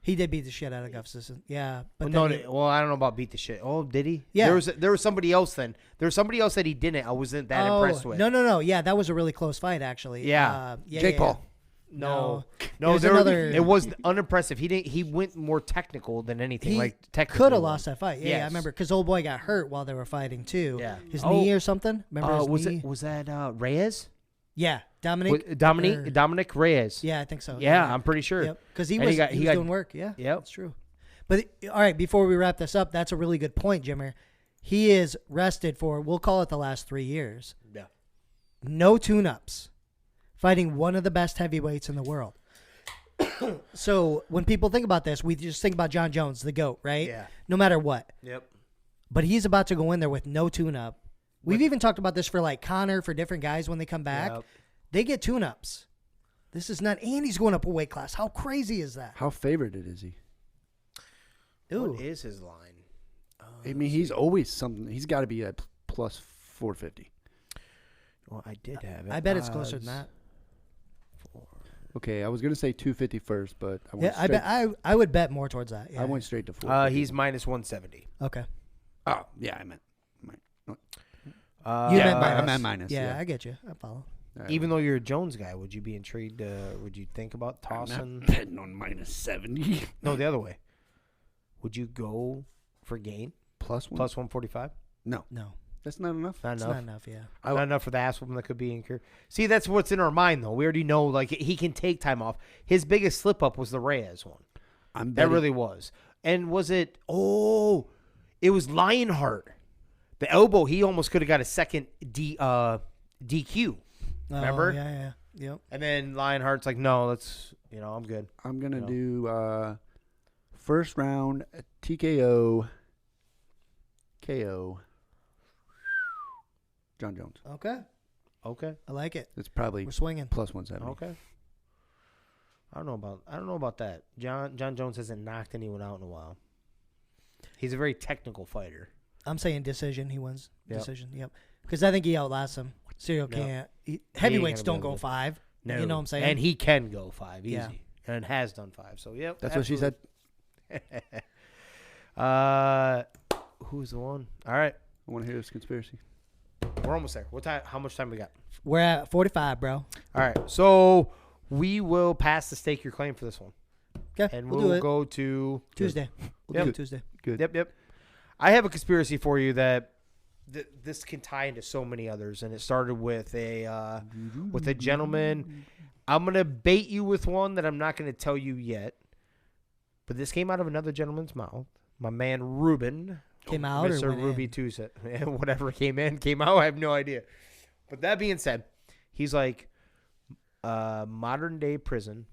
He did beat the shit out of Gustafson. Yeah, but Well, I don't know about beat the shit. Oh, did he? Yeah. There was somebody else then. There was somebody else that he didn't. I wasn't that impressed with. No. Yeah, that was a really close fight actually. Yeah. Jake Paul. No, it was unimpressive. He went more technical than anything. He technical. could have lost that fight. Yeah, Yes. I remember because old boy got hurt while they were fighting too. Yeah. His knee or something. Remember his knee? Was that Reyes? Yeah, Dominic. Dominic Reyes. Yeah, I think so. Yeah, I'm pretty sure. Yep, because he And was he got doing work. Yeah, Yep. that's true. But all right, before we wrap this up, that's a really good point, Jimmer. He is rested for, we'll call it the last 3 years. Yeah. No tune-ups, fighting one of the best heavyweights in the world. So when people think about this, we just think about Jon Jones, the GOAT, right? Yeah. No matter what. Yep. But he's about to go in there with no tune-up. We've even talked about this for like Connor, for different guys when they come back. Yep. They get tune-ups. This is not, and he's going up a weight class. How crazy is that? How favorited is he? Ooh. What is his line? I mean, he's always something. He's got to be at plus 450. Well, I did have it. I bet it's closer than that. Okay, I was gonna say 250 first, but I went Yeah, I would bet more towards that. Yeah. I went straight to 450. He's minus 170. Okay. Oh, yeah, I meant. You Yeah, meant minus. I meant minus. Yeah, Yeah. I get you. I follow. Even though you're a Jones guy, would you be intrigued? Would you think about I'm tossing? not betting on minus 70. No, the other way. Would you go for gain Plus 1? plus 145? No, No, that's not enough. Not it's enough. not enough. Yeah. Not enough for the ass whooping that could be incurred. See, that's what's in our mind, though. We already know, like, he can take time off. His biggest slip up was the Reyes one. I'm That betting, really was. And was it? Oh, it was Lionheart. The elbow. He almost could have got a second DQ. Remember? Oh, yeah. Yep. And then Lionheart's like, no, let's. I'm good. I'm gonna do first round TKO KO Jon Jones. Okay. I like it. It's probably We're swinging. plus 170. Okay. I don't know about that. Jon Jones hasn't knocked anyone out in a while. He's a very technical fighter. I'm saying decision. He wins. Yep. Decision. Yep. Because I think he outlasts him. Serial can't. Heavyweights gonna don't be able go to. 5. No. You know what I'm saying? And he can go 5 easy. Yeah. And has done 5. So, yep. That's what she said. Who's the one? All right. I want to hear this conspiracy. We're almost there. What time? How much time we got? We're at 45, bro. All right. So we will pass the stake your claim for this one. Okay. And we'll do it go to Tuesday. We'll Yep. do it Tuesday. Good. Yep. I have a conspiracy for you that this can tie into so many others, and it started with a gentleman. I'm gonna bait you with one that I'm not gonna tell you yet, but this came out of another gentleman's mouth. My man Ruben came out, Mr. or went Ruby in? Tuesday, whatever came out. I have no idea. But that being said, he's like, modern day prison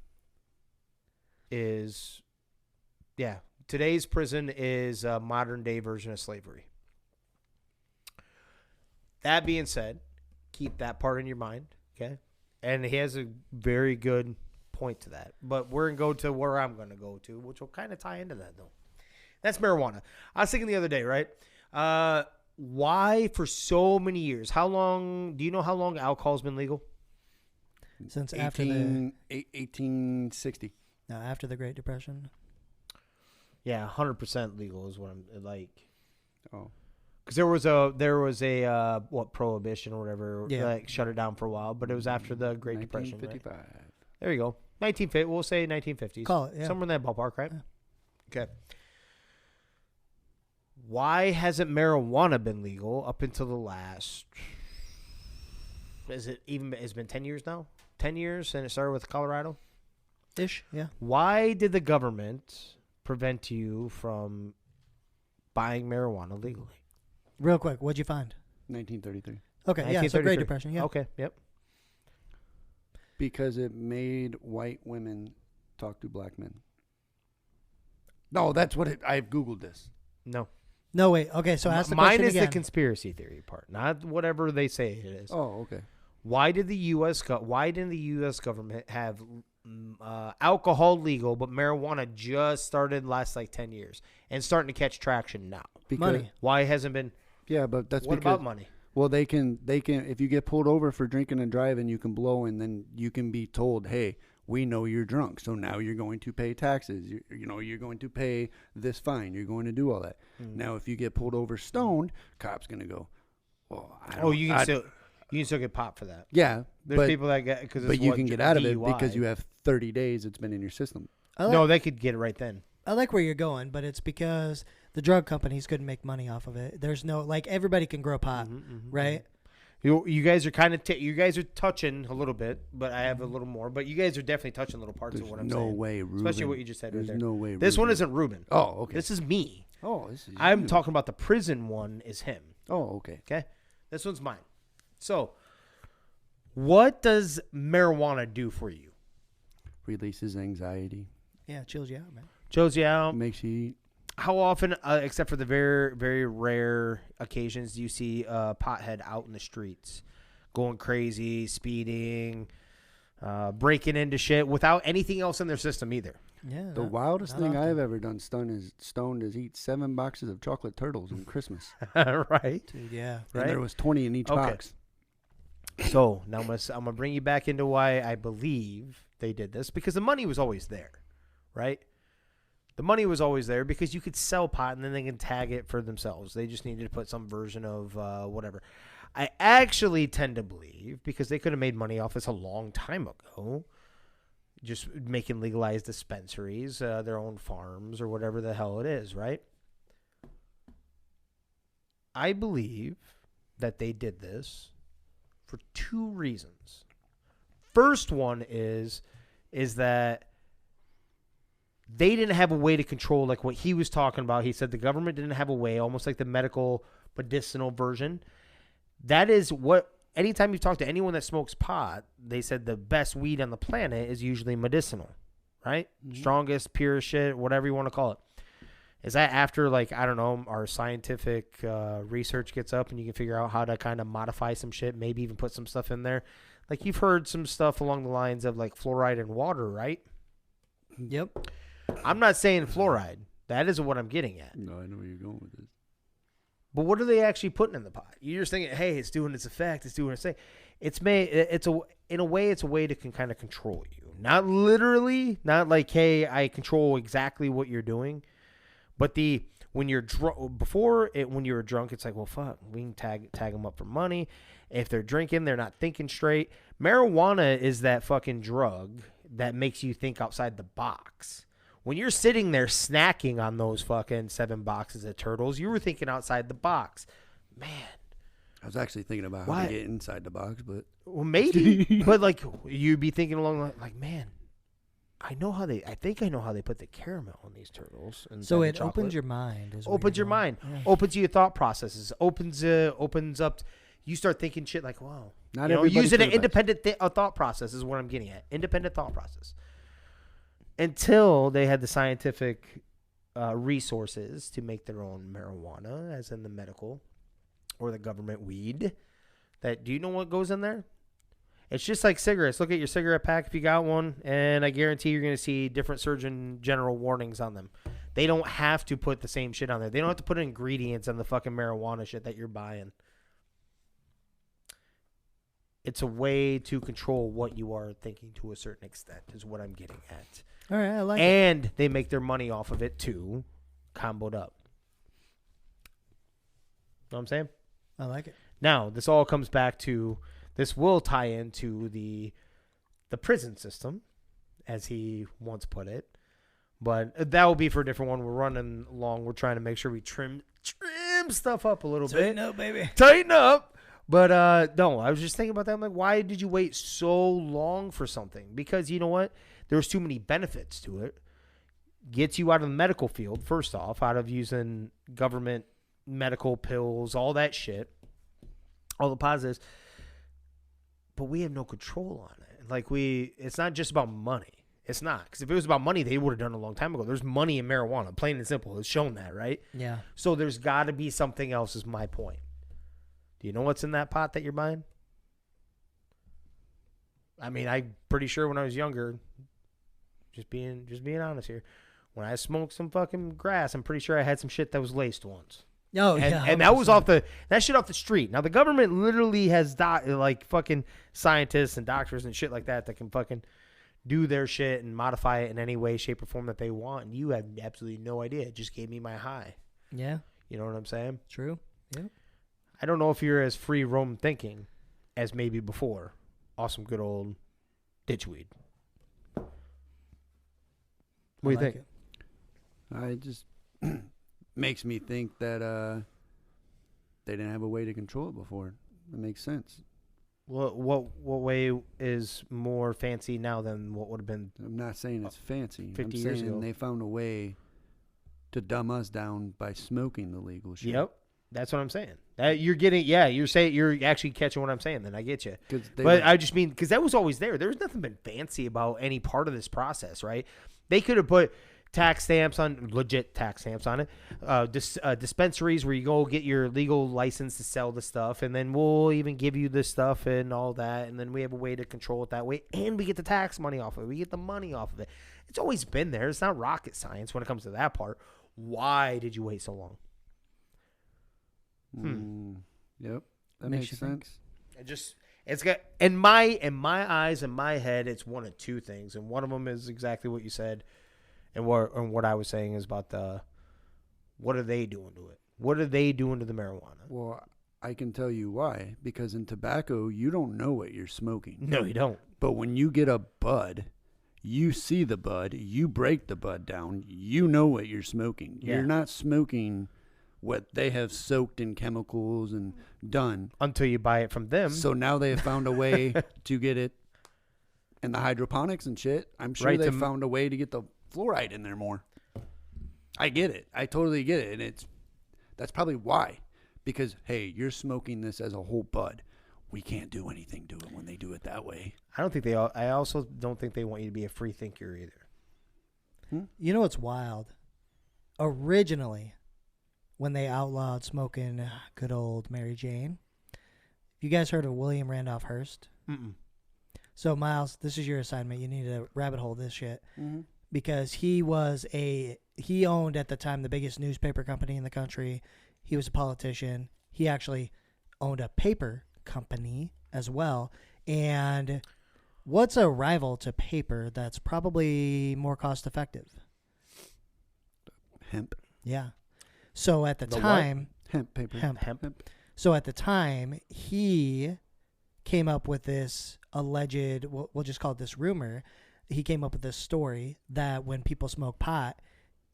is, today's prison is a modern day version of slavery. That being said, keep that part in your mind, okay? And he has a very good point to that. But we're going to go to where I'm going to go to, which will kind of tie into that, though. That's marijuana. I was thinking the other day, right? Why for so many years? Do you know how long alcohol's been legal? Since after the 1860. no, after the Great Depression. Yeah, 100% legal is what I'm like. Oh. Because there was a prohibition or whatever, like shut it down for a while, but it was after the Great Depression. 1955. Right? There you go. 1950. We'll say 1950s. Call it, yeah. Somewhere in that ballpark, right? Yeah. Okay. Why hasn't marijuana been legal up until the last? It's been 10 years now? 10 years, and it started with Colorado? Ish, yeah. Why did the government prevent you from buying marijuana legally? Real quick, what'd you find? 1933. Okay, yeah, so Great Depression, yeah. Okay, yep. Because it made white women talk to black men. No, that's what I've Googled this. No. No, wait. Okay, so ask the Mine question is again. the conspiracy theory part, not whatever they say it is. Oh, okay. Why didn't the U.S. government have alcohol legal, but marijuana just started last like 10 years and starting to catch traction now? Because, Money. Why hasn't been? Yeah, but that's What because about money? well, they can if you get pulled over for drinking and driving, you can blow, and then you can be told, hey, we know you're drunk, so now you're going to pay taxes. You're going to pay this fine. You're going to do all that. Now, if you get pulled over stoned, cop's going to go, well, You can still get popped for that. Yeah, There's people that get but you can get out of it DUI. because you have 30 days it's been in your system. No, they could get it right then. I like where you're going, but it's because the drug companies couldn't make money off of it. There's no, like, everybody can grow pot, right? You guys are kind of you guys are touching a little bit, but I have a little more. But you guys are definitely touching little parts of what I'm saying. No way, Ruben. Especially what you just said There's right there. no way. This one Ruben. isn't Ruben. Oh, okay. This is me. Oh, this is. I'm you. talking about the prison one is him. Oh, okay. Okay, this one's mine. So, what does marijuana do for you? Releases anxiety. Yeah, it chills you out, man. Chills you out. Makes you eat. How often, except for the very, very rare occasions, do you see a pothead out in the streets, going crazy, speeding, breaking into shit without anything else in their system either? Yeah. The wildest thing I've ever done stoned is eat 7 boxes of chocolate turtles on Christmas. Right? Dude, yeah. Right? And there was 20 in each box. So now I'm gonna bring you back into why I believe they did this, because the money was always there, right? The money was always there because you could sell pot and then they can tag it for themselves. They just needed to put some version of whatever. I actually tend to believe, because they could have made money off this a long time ago, just making legalized dispensaries, their own farms or whatever the hell it is, right? I believe that they did this for 2 reasons. First one is that they didn't have a way to control, like what he was talking about. He said the government didn't have a way, almost like the medicinal version. That is what, anytime you talk to anyone that smokes pot, they said the best weed on the planet is usually medicinal, right? Mm-hmm. Strongest, purest shit, whatever you want to call it. Is that after, like, I don't know, our scientific research gets up and you can figure out how to kind of modify some shit, maybe even put some stuff in there? Like, you've heard some stuff along the lines of, like, fluoride in water, right? Yep. I'm not saying fluoride. That isn't what I'm getting at. No, I know where you're going with this. But what are they actually putting in the pot? You're just thinking, hey, it's doing its effect. It's doing its thing. In a way, it's a way to kind of control you. Not literally, not like, hey, I control exactly what you're doing. But when you're drunk, when you were drunk, it's like, well, fuck, we can tag them up for money. If they're drinking, they're not thinking straight. Marijuana is that fucking drug that makes you think outside the box. When you're sitting there snacking on those fucking 7 boxes of turtles, you were thinking outside the box. Man, I was actually thinking about how to get inside the box, but well, maybe. But like you'd be thinking along like, man, I think I know how they put the caramel on these turtles. So it opens your mind. Opens your mind. Yeah. Opens your thought processes. Opens up. You start thinking shit like, wow. Not everybody. Using an independent thought process is what I'm getting at. Independent thought process. Until they had the scientific resources to make their own marijuana, as in the medical or the government weed. Do you know what goes in there? It's just like cigarettes. Look at your cigarette pack if you got one, and I guarantee you're going to see different Surgeon General warnings on them. They don't have to put the same shit on there. They don't have to put ingredients on the fucking marijuana shit that you're buying. It's a way to control what you are thinking to a certain extent is what I'm getting at. All right, I like it. And they make their money off of it too, comboed up. Know what I'm saying? I like it. Now, this all comes back to... This will tie into the prison system, as he once put it. But that will be for a different one. We're running along. We're trying to make sure we trim stuff up a little bit. Tighten up, baby. Tighten up. But no, I was just thinking about that. I'm like, why did you wait so long for something? Because you know what? There's too many benefits to it. Gets you out of the medical field, first off, out of using government medical pills, all that shit. All the positives. But we have no control on it. Like it's not just about money. It's not. Because if it was about money, they would have done it a long time ago. There's money in marijuana, plain and simple. It's shown that, right? Yeah. So there's got to be something else is my point. Do you know what's in that pot that you're buying? I mean, I'm pretty sure when I was younger, just being honest here, when I smoked some fucking grass, I'm pretty sure I had some shit that was laced once. Oh, and, yeah. And that was that shit off the street. Now, the government literally has like fucking scientists and doctors and shit like that can fucking do their shit and modify it in any way, shape, or form that they want. And you have absolutely no idea. It just gave me my high. Yeah. You know what I'm saying? True. Yeah. I don't know if you're as free roam thinking as maybe before. Awesome, good old ditchweed. What do you think? I just... makes me think that they didn't have a way to control it before. That makes sense. What way is more fancy now than what would have been? I'm not saying it's fancy. 50 I'm years saying ago. they found a way to dumb us down by smoking the legal shit. Yep, that's what I'm saying. You're actually catching what I'm saying. Then I get you. I just mean because that was always there. There's nothing been fancy about any part of this process, right? They could have put legit tax stamps on it. Dispensaries where you go get your legal license to sell the stuff, and then we'll even give you this stuff and all that, and then we have a way to control it that way, and we get the tax money off of it. We get the money off of it. It's always been there. It's not rocket science when it comes to that part. Why did you wait so long? Yep, that makes sense. It's got in my eyes, in my head, it's one of two things, and one of them is exactly what you said. And what I was saying is about what are they doing to it? What are they doing to the marijuana? Well, I can tell you why. Because in tobacco, you don't know what you're smoking. No, you don't. But when you get a bud, you see the bud, you break the bud down, you know what you're smoking. Yeah. You're not smoking what they have soaked in chemicals and done. Until you buy it from them. So now they have found a way to get it in the hydroponics and shit. I'm sure they found a way to get the fluoride in there more. I get it. I totally get it. And that's probably why. Because, hey, you're smoking this as a whole bud. We can't do anything to it when they do it that way. I also don't think they want you to be a free thinker either. You know what's wild? Originally, when they outlawed smoking good old Mary Jane, you guys heard of William Randolph Hearst? Mm-mm. So, Miles, this is your assignment. You need to rabbit hole this shit. Mm-hmm. Because he owned at the time the biggest newspaper company in the country. He was a politician. He actually owned a paper company as well. And what's a rival to paper that's probably more cost effective? Hemp. Yeah. So at the time, hemp paper. Hemp. So at the time, he came up with this alleged, we'll just call it this rumor. He came up with this story that when people smoke pot,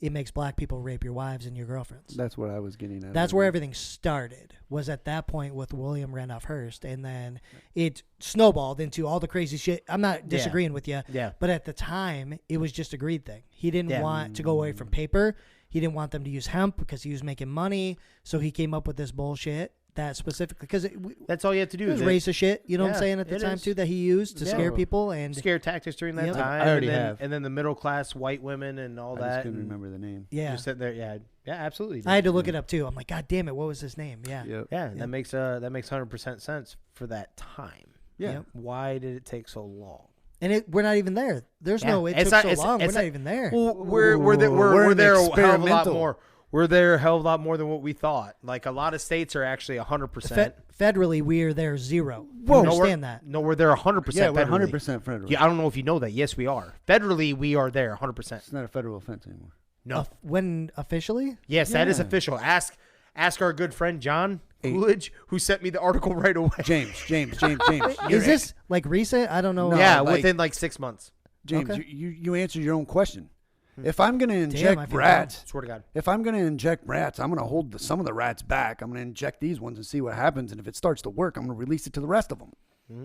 it makes black people rape your wives and your girlfriends. That's what I was getting at. That's where everything started, was at that point with William Randolph Hearst. And then it snowballed into all the crazy shit. I'm not disagreeing with you. Yeah. But at the time, it was just a greed thing. He didn't want to go away from paper. He didn't want them to use hemp because he was making money. So he came up with this bullshit that specifically, because that's all you have to do. It was racist shit, you know what I'm saying, at the time, too, that he used to scare people. And scare tactics during that time. I already have. And then the middle-class white women and all that. I just couldn't remember the name. Yeah. Just sitting there, yeah, absolutely. I had to look it up, too. I'm like, God damn it, what was his name? Yeah. Yep. Yeah, that makes 100% sense for that time. Yeah. Yep. Why did it take so long? And we're not even there. There's no, it took so long. We're not even there. Well, we're there a hell of a lot more. We're there a hell of a lot more than what we thought. Like, a lot of states are actually 100%. Federally, we're there 0. Whoa. You understand that? No, we're there 100% Yeah, we're federally. 100% federal. Yeah, I don't know if you know that. Yes, we are. Federally, we are there 100%. It's not a federal offense anymore. No. When officially? Yes, that is Yeah. official. Ask our good friend John Coolidge, who sent me the article right away. James. Is this like recent? I don't know. No. Yeah, like- within like 6 months. James, Okay. you answered your own question. If I'm going to I inject feel rats, Swear to God. if I'm going to inject rats, I'm going to hold some of the rats back. I'm going to inject these ones and see what happens. And if it starts to work, I'm going to release it to the rest of them. Mm-hmm.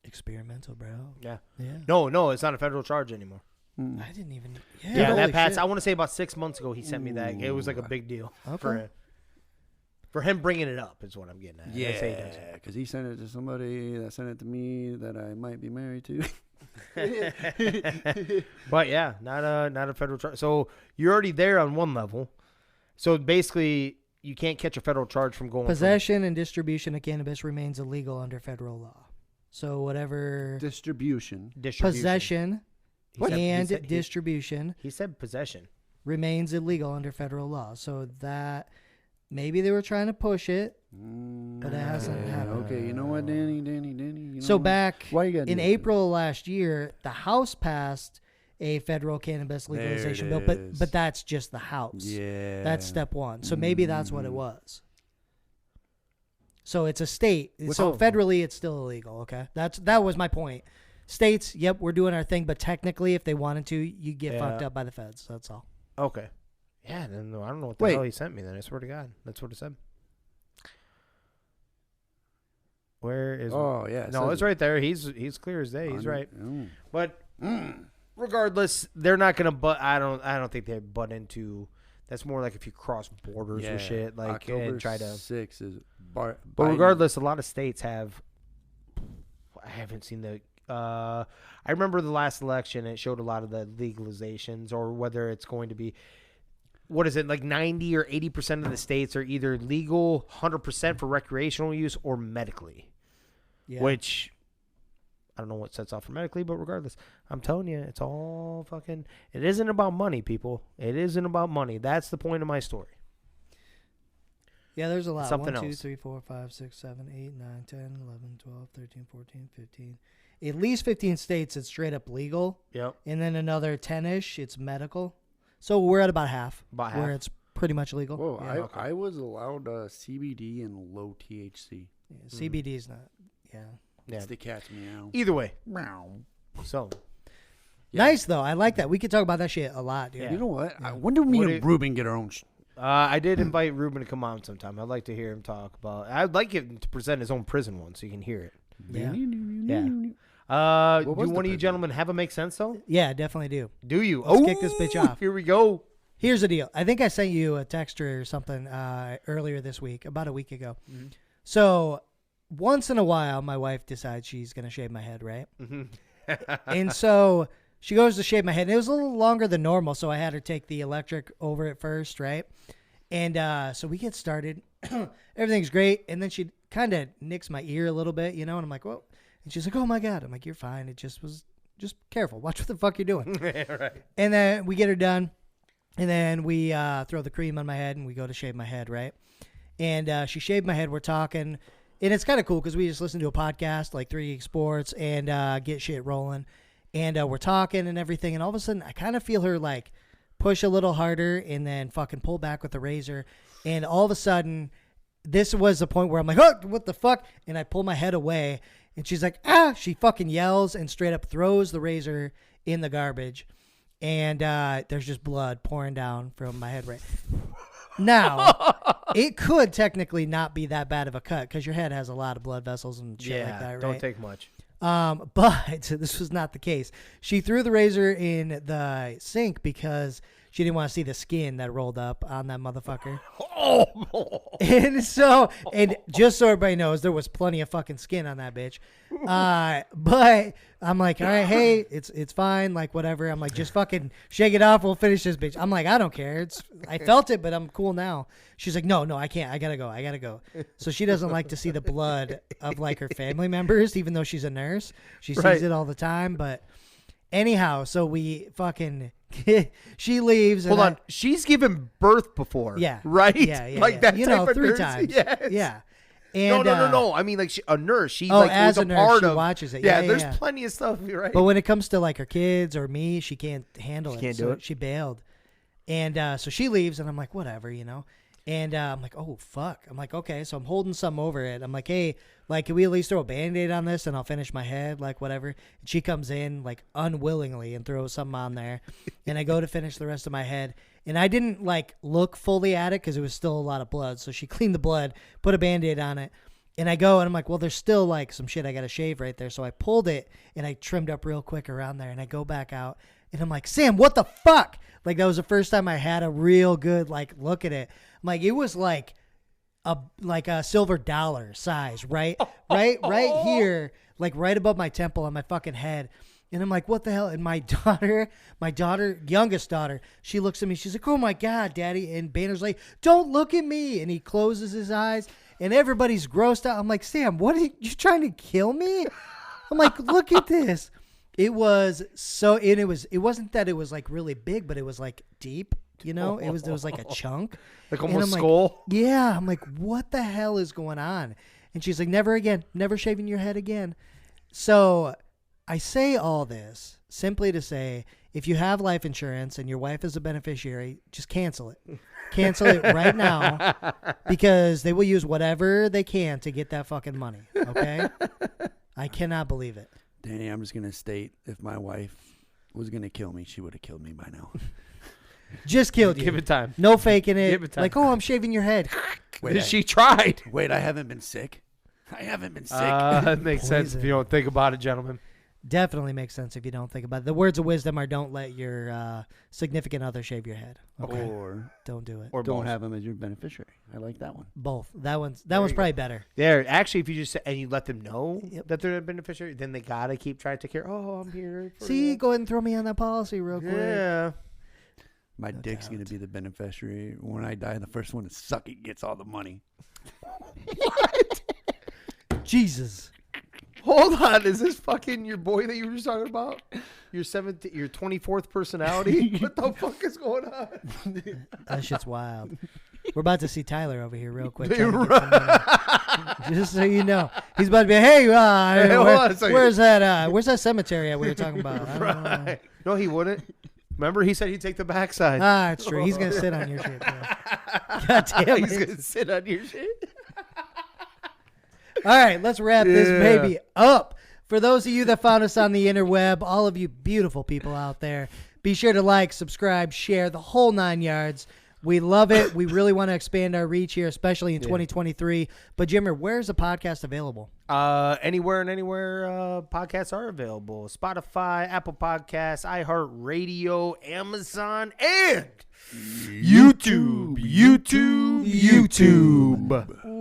Experimental, bro. Yeah. Yeah. No, it's not a federal charge anymore. I didn't even. Yeah, holy that passed. shit. I want to say about 6 months ago he sent me that. It was like a big deal for Okay. him. For him bringing it up is what I'm getting at. That's how he does it. Yeah, because he sent it to somebody that sent it to me that I might be married to. But yeah, not a federal charge. So you're already there on one level. So basically, you can't catch a federal charge from going Possession and distribution of cannabis remains illegal under federal law. So whatever Distribution. distribution. possession He and said- distribution He said possession. remains illegal under federal law. So that maybe they were trying to push it, but it hasn't happened. Okay, you know what, Danny? You know So what? back Why you gotta in do that? April last year, the House passed a federal cannabis There legalization it bill, is. but that's just the House. Yeah. That's step one. So maybe that's what it was. So it's a state. So federally, it's still illegal. Okay, that was my point. States, yep, we're doing our thing, but technically, if they wanted to, you get fucked up by the feds. That's all. Okay. Yeah, then I don't know what the hell he sent me then. I swear to God. That's what it said. Where is Oh, yeah. No, it's right there. He's clear as day. He's right. But regardless, they're not gonna I don't think they butt into. That's more like if you cross borders or shit, like October and try to. 6 is. But regardless, a lot of states have. I haven't seen the. I remember the last election. It showed a lot of the legalizations, or whether it's going to be. What is it, like 90 or 80% of the states are either legal 100% for recreational use or medically, which I don't know what sets off for medically, but regardless, I'm telling you, it's all fucking, it isn't about money, people. It isn't about money. That's the point of my story. Yeah, there's a lot. Something 1, 2, else. 3, 4, 5, 6, 7, 8, 9, 10, 11, 12, 13, 14, 15. At least 15 states, it's straight up legal. Yep. And then another 10-ish, it's medical. So we're at about half. About where half. it's pretty much legal. Whoa, Yeah. I was allowed CBD and low THC. Yeah, CBD's not. Yeah. Yeah. It's the cat's meow. Either way. Meow. So. Nice, though. I like that. We could talk about that shit a lot, dude. Yeah. You know what? When do me and Ruben get our own I did invite Ruben to come on sometime. I'd like to hear him talk about. I'd like him to present his own prison one so you can hear it. Yeah. Yeah. Do What was the one of you prison? gentlemen have a make sense though? Yeah, definitely do. Do you? Let's kick this bitch off. Here we go. Here's the deal. I think I sent you a text or something earlier this week, about a week ago. Mm-hmm. So once in a while, my wife decides she's going to shave my head, right? And so she goes to shave my head. And it was a little longer than normal, so I had her take the electric over it first, right? And so we get started. Everything's great. And then she kind of nicks my ear a little bit, you know? And I'm like, whoa. And she's like, oh, my God. I'm like, you're fine. It just was just careful. Watch what the fuck you're doing. Right. And then we get her done. And then we throw the cream on my head and we go to shave my head, right? And she shaved my head. We're talking. And it's kind of cool because we just listen to a podcast like 3 Geek Sports and get shit rolling. And we're talking and everything. And all of a sudden, I kind of feel her like push a little harder and then fucking pull back with the razor. And all of a sudden, this was the point where I'm like, oh, what the fuck? And I pull my head away. And she's like, ah, she fucking yells and straight up throws the razor in the garbage. and there's just blood pouring down from my head right now. It could technically not be that bad of a cut because your head has a lot of blood vessels and shit like that, right? Don't take much. But this was not the case. She threw the razor in the sink because she didn't want to see the skin that rolled up on that motherfucker. And just so everybody knows, there was plenty of fucking skin on that bitch. But I'm like, all right, hey, it's fine, like whatever. I'm like, just fucking shake it off. We'll finish this bitch. I'm like, I don't care. I felt it, but I'm cool now. She's like, no, I can't. I gotta go. So she doesn't like to see the blood of like her family members, even though she's a nurse. She sees it all the time. But anyhow, so we fucking. She leaves. Hold on. She's given birth before. Yeah. Right? Yeah. Like that type of 3 nurse? times. Yes. Yeah. And, No. I mean, like a nurse. She as was a a nurse, part she of. watches it. Yeah, Yeah, there's yeah. plenty of stuff, right? But when it comes to like her kids or me, she can't handle it. Can't so do it. She bailed. And so she leaves, and I'm like, whatever, And I'm like, oh, fuck. I'm like, okay. So I'm holding some over it. I'm like, hey, like, can we at least throw a Band-Aid on this and I'll finish my head, like, whatever. And she comes in, like, unwillingly and throws something on there. And I go to finish the rest of my head. And I didn't, like, look fully at it because it was still a lot of blood. So she cleaned the blood, put a Band-Aid on it. And I go, and I'm like, well, there's still, like, some shit I got to shave right there. So I pulled it, and I trimmed up real quick around there. And I go back out, and I'm like, Sam, what the fuck? Like, that was the first time I had a real good, like, look at it. I'm like, it was like a silver dollar size, right here, like right above my temple on my fucking head. And I'm like, what the hell? And my daughter, youngest daughter, she looks at me. She's like, oh my God, Daddy. And Banner's like, don't look at me. And he closes his eyes, and everybody's grossed out. I'm like, Sam, what are you trying to kill me? I'm like, look at this. It was so, and it wasn't that it was like really big, but it was like deep, It was like a chunk. Like almost skull? Yeah. I'm like, what the hell is going on? And she's like, never again, never shaving your head again. So I say all this simply to say, if you have life insurance and your wife is a beneficiary, just cancel it. Cancel it right now because they will use whatever they can to get that fucking money. Okay? I cannot believe it. Danny, I'm just going to state, if my wife was going to kill me, she would have killed me by now. Just killed you. Give it time. No faking it. Give it time. Like, oh, I'm shaving your head. She tried. Wait, I haven't been sick. It makes sense if you don't think about it, gentlemen. Definitely makes sense if you don't think about it. The words of wisdom are don't let your significant other shave your head. Okay. Or don't do it. Or don't have them as your beneficiary. I like that one. Both. That one's probably better. Yeah, actually, if you just and you let them know that they're a beneficiary, then they gotta keep trying to take care. Oh, I'm here. See, go ahead and throw me on that policy real quick. Yeah. My dick's going to be the beneficiary. When I die, the first one to suck it gets all the money. What? Jesus. Hold on. Is this fucking your boy that you were just talking about? Your 24th personality? What the fuck is going on? That shit's wild. We're about to see Tyler over here real quick. Just so you know. He's about to be, hey, where's that cemetery that we were talking about? I don't know. No, he wouldn't. Remember, he said he'd take the backside. Ah, it's true. He's going to sit on your shit, bro. God damn it. He's going to sit on your shit. All right, let's wrap this baby up. For those of you that found us on the interweb, all of you beautiful people out there, be sure to like, subscribe, share, the whole 9 yards. We love it. We really want to expand our reach here, especially in 2023. But, Jimmer, where's the podcast available? Anywhere podcasts are available. Spotify, Apple Podcasts, iHeartRadio, Amazon, and YouTube.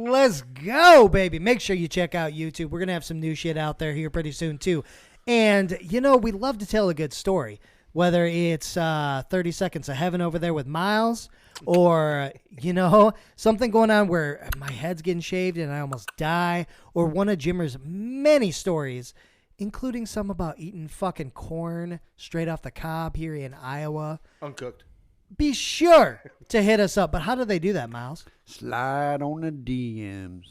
Let's go, baby. Make sure you check out YouTube. We're going to have some new shit out there here pretty soon, too. And, we love to tell a good story, whether it's 30 Seconds of Heaven over there with Miles or, something going on where my head's getting shaved and I almost die, or one of Jimmer's many stories, including some about eating fucking corn straight off the cob here in Iowa. Uncooked. Be sure to hit us up. But how do they do that, Miles? Slide on the DMs.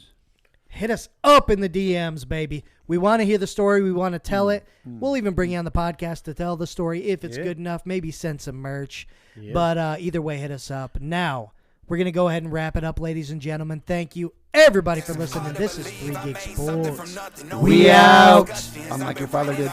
Hit us up in the DMs, baby. We want to hear the story. We want to tell it. We'll even bring you on the podcast to tell the story if it's good enough. Maybe send some merch. Yeah. But either way, hit us up. Now, we're going to go ahead and wrap it up, ladies and gentlemen. Thank you, everybody, for listening. This is 3 Gig Sports. We out. I'm like your father did.